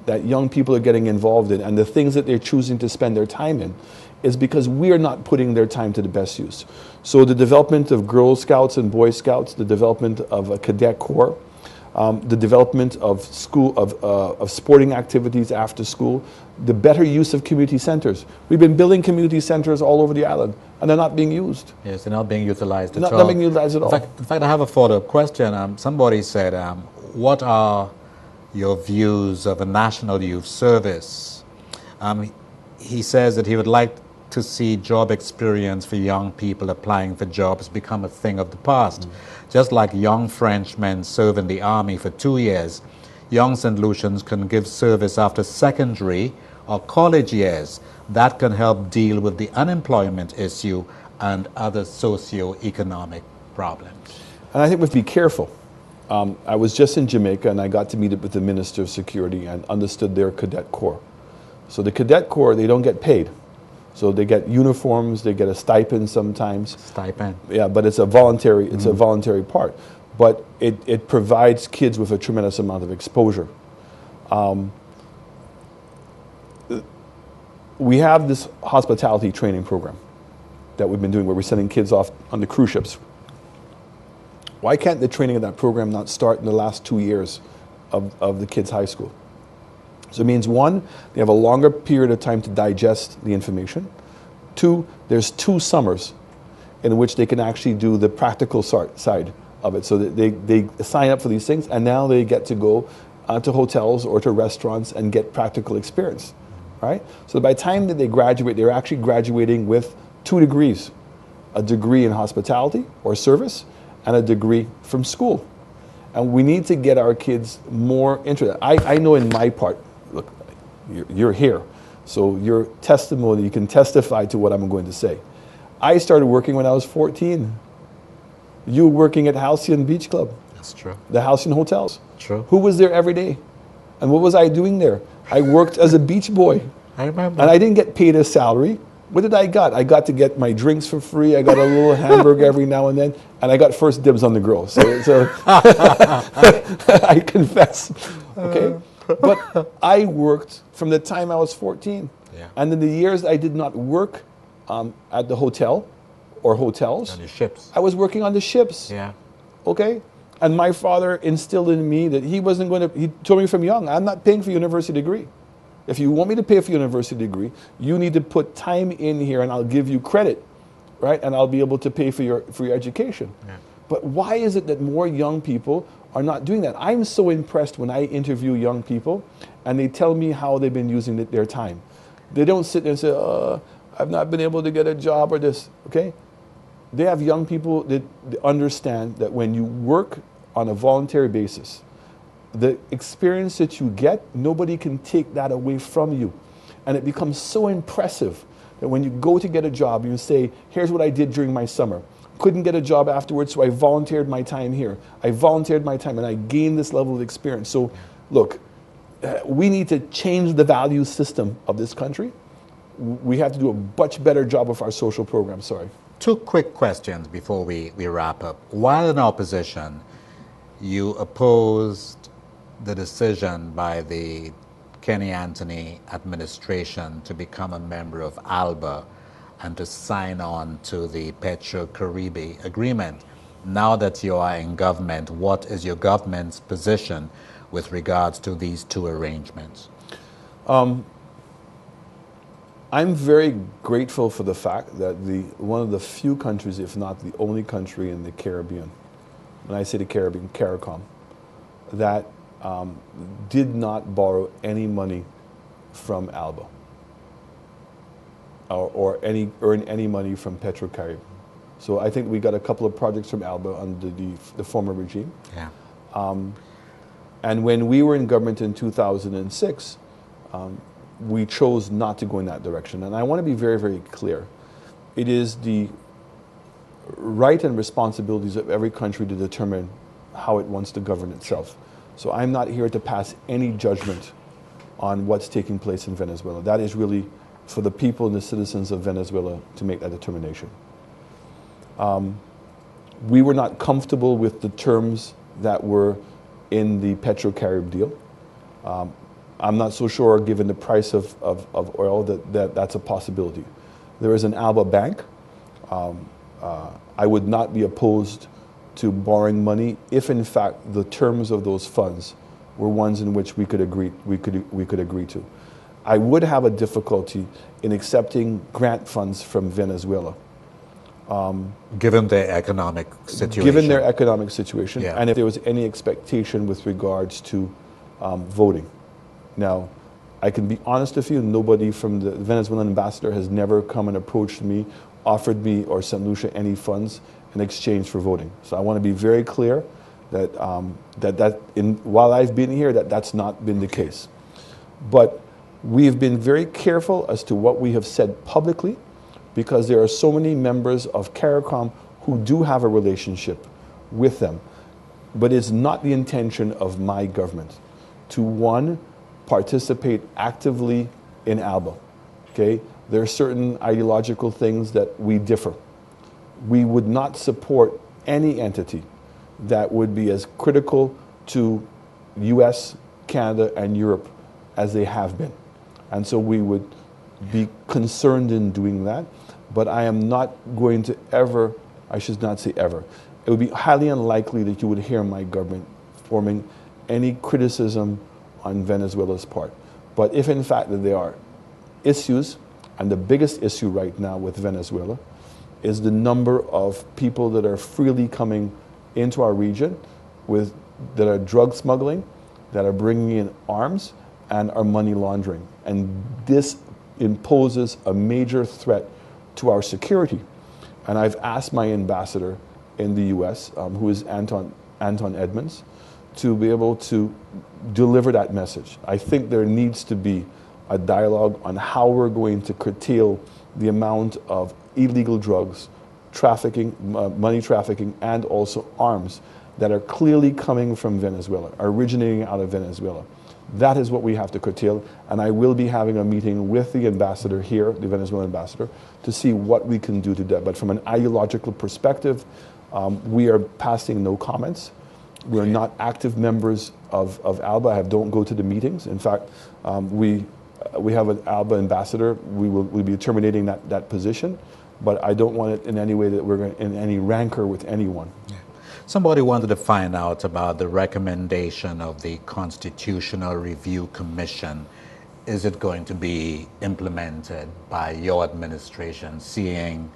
that young people are getting involved in and the things that they're choosing to spend their time in, is because we are not putting their time to the best use. So the development of Girl Scouts and Boy Scouts, the development of a cadet corps, the development of of sporting activities after school, the better use of community centers. We've been building community centers all over the island, and they're not being used. Yes, they're not being utilized at Not, all. not being utilized at all. In fact, I have a follow-up question. Somebody said, what are your views of a national youth service? He says that he would like to see job experience for young people applying for jobs become a thing of the past. Just like young Frenchmen serve in the army for 2 years, young St. Lucians can give service after secondary or college years. That can help deal with the unemployment issue and other socio-economic problems. And I think we have to be careful. I was just in Jamaica, and I got to meet with the Minister of Security and understood their cadet corps. So the cadet corps, they don't get paid. So they get uniforms, they get a stipend sometimes. Stipend. Yeah, but it's a voluntary, a voluntary part. But it provides kids with a tremendous amount of exposure. We have this hospitality training program that we've been doing where we're sending kids off on the cruise ships. Why can't the training of that program not start in the last 2 years of the kids' high school? So it means, one, they have a longer period of time to digest the information. Two, there's 2 summers in which they can actually do the practical side of it. So that they sign up for these things, and now they get to go to hotels or to restaurants and get practical experience, right? So by the time that they graduate, they're actually graduating with 2 degrees, a degree in hospitality or service and a degree from school. And we need to get our kids more interested. I know in my part, look, you're here, so your testimony, you can testify to what I'm going to say. I started working when I was 14. You were working at Halcyon Beach Club. That's true. The Halcyon Hotels. True. Who was there every day? And what was I doing there? I worked as a beach boy. I remember. And I didn't get paid a salary. What did I got? I got to get my drinks for free. I got a little hamburger every now and then. And I got first dibs on the grill. So I confess. Okay? But I worked from the time I was 14. Yeah. And in the years I did not work at the hotel or hotels, On the ships. I was working on the ships. Yeah. Okay? And my father instilled in me that he wasn't going to, he told me from young, I'm not paying for your university degree. If you want me to pay for your university degree, you need to put time in here and I'll give you credit, right? And I'll be able to pay for your education. Yeah. But why is it that more young people are not doing that? I'm so impressed when I interview young people and they tell me how they've been using their time. They don't sit there and say, I've not been able to get a job or this, okay? They have young people that understand that when you work on a voluntary basis, the experience that you get, nobody can take that away from you. And it becomes so impressive that when you go to get a job, you say, here's what I did during my summer. Couldn't get a job afterwards, so I volunteered my time here. I volunteered my time and I gained this level of experience. So look, we need to change the value system of this country. We have to do a much better job of our social program, sorry. 2 quick questions before we wrap up. While in opposition, you opposed the decision by the Kenny Anthony administration to become a member of ALBA and to sign on to the Petro-Caribbean agreement. Now that you are in government, what is your government's position with regards to these 2 arrangements? I'm very grateful for the fact that one of the few countries, if not the only country in the Caribbean, when I say the Caribbean, CARICOM, that did not borrow any money from ALBA or earn any money from Petro-Caribbean. So I think we got a couple of projects from ALBA under the former regime. Yeah. And when we were in government in 2006, we chose not to go in that direction. And I want to be very, very clear. It is the right and responsibilities of every country to determine how it wants to govern itself. So I'm not here to pass any judgment on what's taking place in Venezuela. That is really for the people and the citizens of Venezuela to make that determination. We were not comfortable with the terms that were in the Petro-Carib deal. I'm not so sure, given the price of oil, that's a possibility. There is an ALBA bank. I would not be opposed to borrowing money if in fact the terms of those funds were ones in which we could agree to. I would have a difficulty in accepting grant funds from Venezuela. Given their economic situation. Given their economic situation, Yeah. and if there was any expectation with regards to voting. Now, I can be honest with you, nobody from the Venezuelan ambassador has never come and approached me, offered me or sent Lucia any funds in exchange for voting. So I want to be very clear that, while I've been here, that's not been the case. But we've been very careful as to what we have said publicly, because there are so many members of CARICOM who do have a relationship with them. But it's not the intention of my government to, one, participate actively in ALBA. Okay? There are certain ideological things that we differ. We would not support any entity that would be as critical to US, Canada, and Europe as they have been. And so we would be concerned in doing that. But I am not going to ever, I should not say ever, it would be highly unlikely that you would hear my government forming any criticism on Venezuela's part. But if in fact that there are issues, and the biggest issue right now with Venezuela is the number of people that are freely coming into our region that are drug smuggling, that are bringing in arms, and are money laundering. And this imposes a major threat to our security. And I've asked my ambassador in the US, who is Anton Edmonds, to be able to deliver that message. I think there needs to be a dialogue on how we're going to curtail the amount of illegal drugs, trafficking, money trafficking, and also arms that are clearly coming from Venezuela, originating out of Venezuela. That is what we have to curtail, and I will be having a meeting with the ambassador here, the Venezuelan ambassador, to see what we can do to that. But from an ideological perspective, we are passing no comments. We're not active members of ALBA. I don't go to the meetings. In fact, we have an ALBA ambassador. We'll be terminating that position, but I don't want it in any way that we're in any rancor with anyone. Yeah. Somebody wanted to find out about the recommendation of the Constitutional Review Commission. Is it going to be implemented by your administration, seeing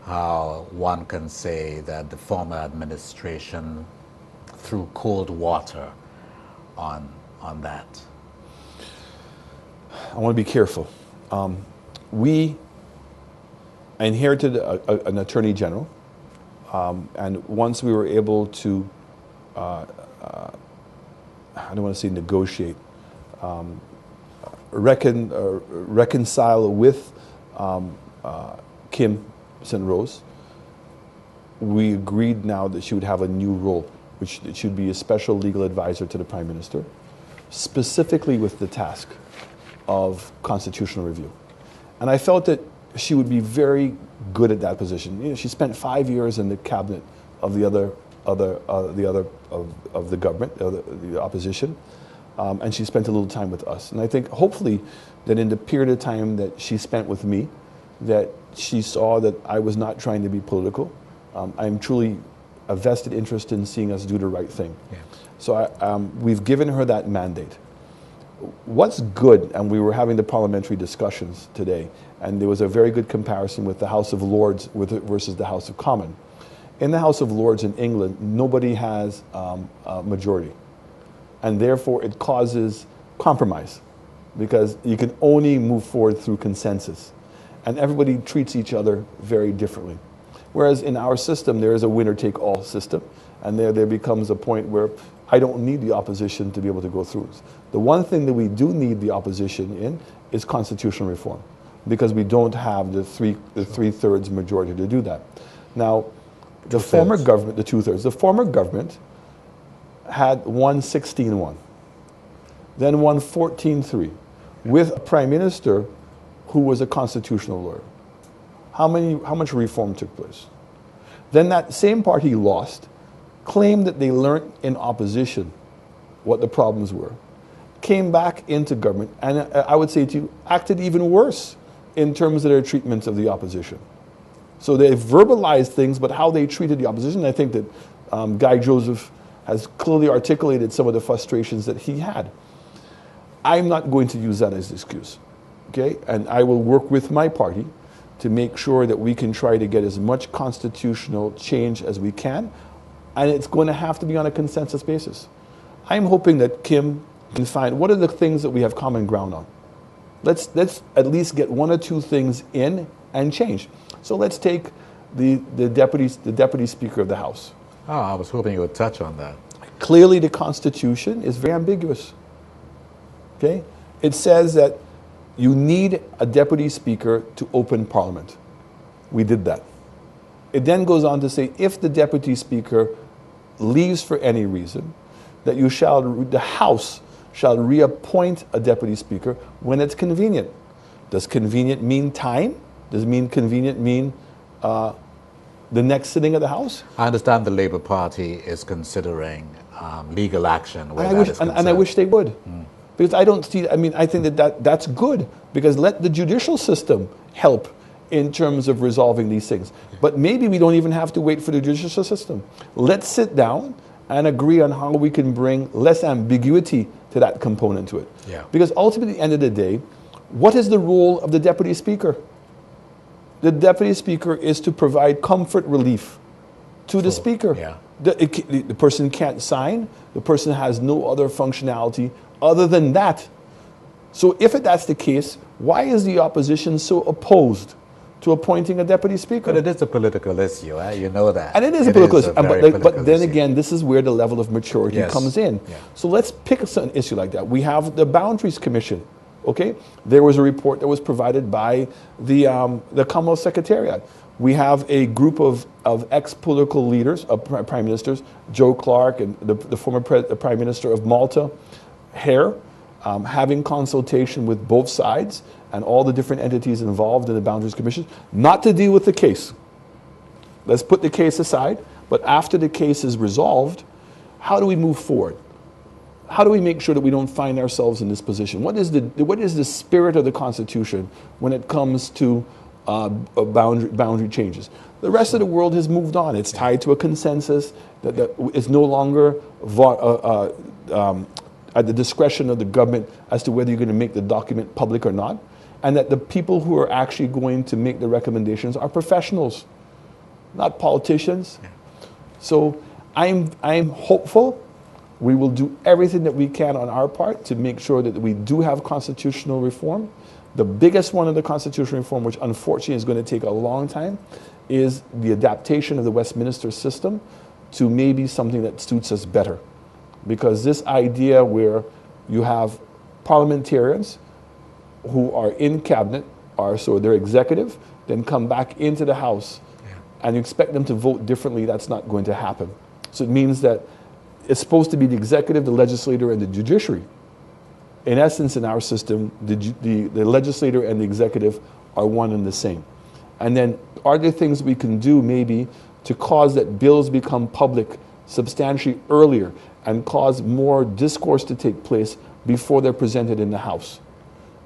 how one can say that the former administration threw cold water on that? I want to be careful. We inherited an attorney general. And once we were able to, I don't want to say negotiate, reconcile with Kim St. Rose, we agreed now that she would have a new role, which should be a special legal advisor to the Prime Minister, specifically with the task of constitutional review. And I felt that she would be very good at that position. You know, she spent 5 years in the cabinet of the government, the opposition, and she spent a little time with us. And I think hopefully that in the period of time that she spent with me, that she saw that I was not trying to be political. I'm truly a vested interest in seeing us do the right thing. Yeah. So we've given her that mandate. What's good, and we were having the parliamentary discussions today, and there was a very good comparison with the House of Lords versus the House of Commons. In the House of Lords in England, nobody has a majority, and therefore it causes compromise, because you can only move forward through consensus, and everybody treats each other very differently. Whereas in our system, there is a winner-take-all system, and there becomes a point where I don't need the opposition to be able to go through. The one thing that we do need the opposition in is constitutional reform, because we don't have the three-thirds majority to do that. Now, the former government, the two-thirds, the former government had won 16-1, then won 14-3, with a prime minister who was a constitutional lawyer. How much reform took place? Then that same party lost, claimed that they learned in opposition what the problems were, came back into government, and I would say to you, acted even worse in terms of their treatment of the opposition. So they verbalized things, but how they treated the opposition, I think that Guy Joseph has clearly articulated some of the frustrations that he had. I'm not going to use that as an excuse, okay? And I will work with my party to make sure that we can try to get as much constitutional change as we can, and it's going to have to be on a consensus basis. I'm hoping that Kim can find what are the things that we have common ground on. Let's at least get one or two things in and change. So let's take the deputy speaker of the House. Oh, I was hoping you would touch on that. Clearly, the Constitution is very ambiguous. Okay, it says that you need a deputy speaker to open Parliament. We did that. It then goes on to say if the deputy speaker leaves for any reason, that the House shall reappoint a deputy speaker when it's convenient. Does convenient mean time? Does convenient mean the next sitting of the House? I understand the Labour Party is considering legal action where that is concerned. And I wish they would. Because I don't see, I think that's good, because let the judicial system help in terms of resolving these things. But maybe we don't even have to wait for the judicial system. Let's sit down and agree on how we can bring less ambiguity to that component to it. Yeah. Because ultimately, at the end of the day, what is the role of the deputy speaker? The deputy speaker is to provide comfort relief to the speaker. Yeah. The person can't sign, the person has no other functionality other than that. So if that's the case, why is the opposition so opposed to appointing a deputy speaker? But it is a political issue, you know that. And it is a political issue. But then issue. again, this is where the level of maturity comes in. Yeah. So let's pick an issue like that. We have the Boundaries Commission. Okay, there was a report that was provided by the Commonwealth Secretariat. We have a group of ex-political leaders, prime ministers, Joe Clark and the former prime minister of Malta, Hare, having consultation with both sides and all the different entities involved in the Boundaries Commission, not to deal with the case. Let's put the case aside, but after the case is resolved, how do we move forward? How do we make sure that we don't find ourselves in this position? What is the spirit of the Constitution when it comes to boundary changes? The rest of the world has moved on. It's tied to a consensus that is no longer at the discretion of the government as to whether you're going to make the document public or not, and that the people who are actually going to make the recommendations are professionals, not politicians. Yeah. So I'm hopeful. We will do everything that we can on our part to make sure that we do have constitutional reform. The biggest one of the constitutional reform, which unfortunately is going to take a long time, is the adaptation of the Westminster system to maybe something that suits us better. Because this idea where you have parliamentarians who are in cabinet, so they're executive, then come back into the House, and you expect them to vote differently, that's not going to happen. So it means that it's supposed to be the executive, the legislator, and the judiciary. In essence, in our system, the legislator and the executive are one and the same. And then are there things we can do maybe to cause that bills become public substantially earlier and cause more discourse to take place before they're presented in the House?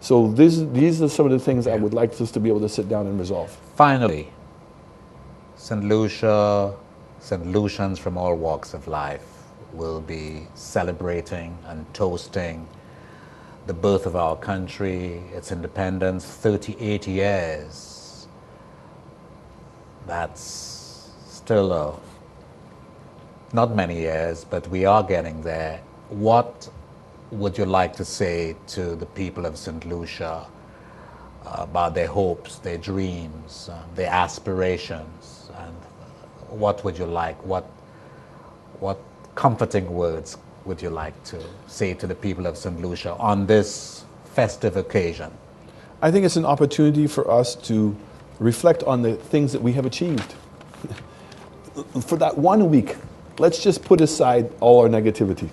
So these are some of the things I would like us to be able to sit down and resolve. Finally, St. Lucia, St. Lucians from all walks of life will be celebrating and toasting the birth of our country, its independence, 38 years. That's still not many years, but we are getting there. What would you like to say to the people of St. Lucia about their hopes, their dreams, their aspirations, and what would you like, what comforting words would you like to say to the people of St. Lucia on this festive occasion? I think it's an opportunity for us to reflect on the things that we have achieved. For that 1 week, let's just put aside all our negativity.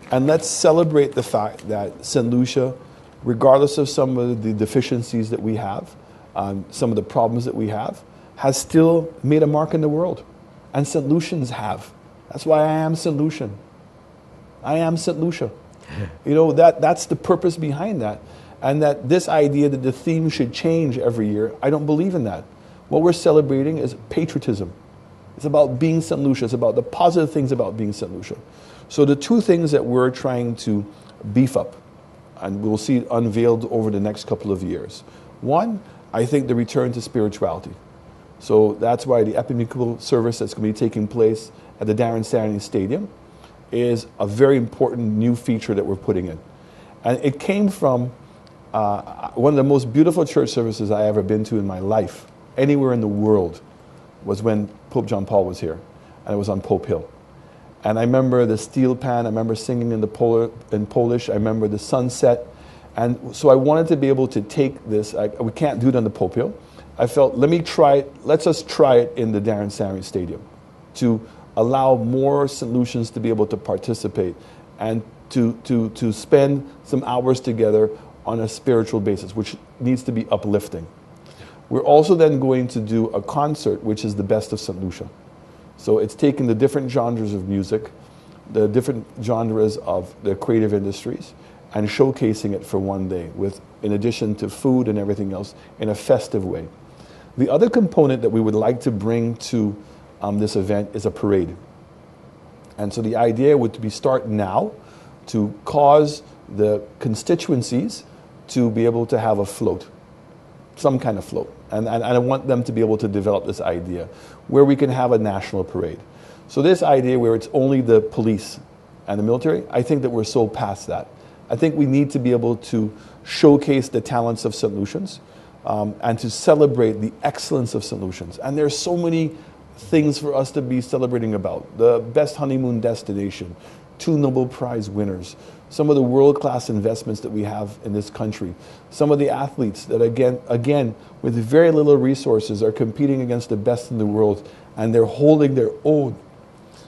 And let's celebrate the fact that St. Lucia, regardless of some of the deficiencies that we have, some of the problems that we have, has still made a mark in the world. And St. Lucians have. That's why I am St. Lucian. I am St. Lucia. You know, that's the purpose behind that. And that this idea that the theme should change every year, I don't believe in that. What we're celebrating is patriotism. It's about being St. Lucia. It's about the positive things about being St. Lucia. So the two things that we're trying to beef up, and we'll see it unveiled over the next couple of years. One, I think the return to spirituality. So that's why the ecumenical service that's going to be taking place at the Darren Stanley Stadium is a very important new feature that we're putting in. And it came from one of the most beautiful church services I ever been to in my life, anywhere in the world, was when Pope John Paul was here, and it was on Pope Hill. And I remember the steel pan, I remember singing in Polish, I remember the sunset. And so I wanted to be able to take this, we can't do it on the Pope Hill. I felt, let's just try it in the Darren Stanley Stadium to allow more St. Lucians to be able to participate and to spend some hours together on a spiritual basis, which needs to be uplifting. We're also then going to do a concert, which is the best of St. Lucia. So it's taking the different genres of music, the different genres of the creative industries, and showcasing it for one day, with, in addition to food and everything else, in a festive way. The other component that we would like to bring to this event is a parade. And so the idea would be start now to cause the constituencies to be able to have a float, some kind of float. And I want them to be able to develop this idea where we can have a national parade. So this idea where it's only the police and the military, I think that we're so past that. I think we need to be able to showcase the talents of St. Lucians and to celebrate the excellence of St. Lucians. And there's so many things for us to be celebrating about. The best honeymoon destination, 2 Nobel Prize winners, some of the world-class investments that we have in this country, some of the athletes that again, with very little resources are competing against the best in the world, and they're holding their own.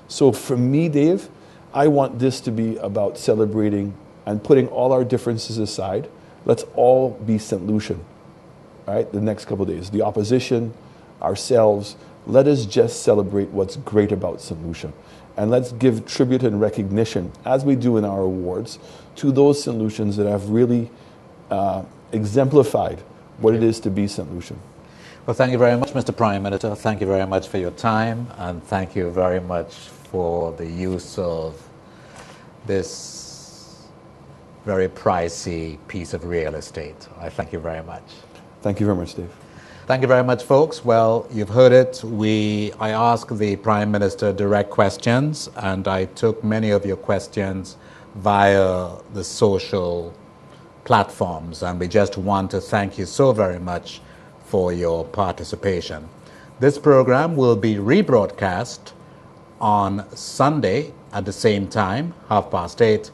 So for me, Dave, I want this to be about celebrating and putting all our differences aside. Let's all be St. Lucian, right? The next couple of days. The opposition, ourselves, let us just celebrate what's great about St. Lucia. And let's give tribute and recognition, as we do in our awards, to those St. Lucians that have really exemplified what it is to be St. Lucian. Well, thank you very much, Mr. Prime Minister. Thank you very much for your time, and thank you very much for the use of this very pricey piece of real estate. I thank you very much. Thank you very much, Dave. Thank you very much, folks. Well, you've heard it. I asked the Prime Minister direct questions, and I took many of your questions via the social platforms, and we just want to thank you so very much for your participation. This program will be rebroadcast on Sunday at the same time, 8:30,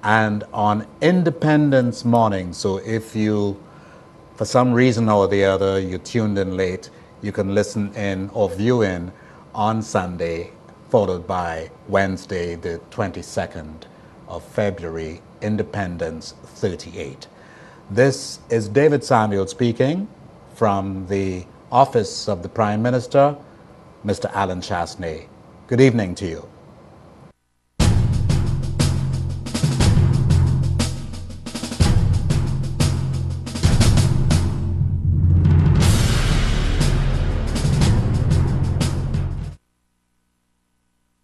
and on Independence morning. So if you, for some reason or the other, you tuned in late, you can listen in or view in on Sunday, followed by Wednesday, the 22nd of February, Independence 38. This is David Samuel speaking from the Office of the Prime Minister, Mr. Alan Chastanet. Good evening to you.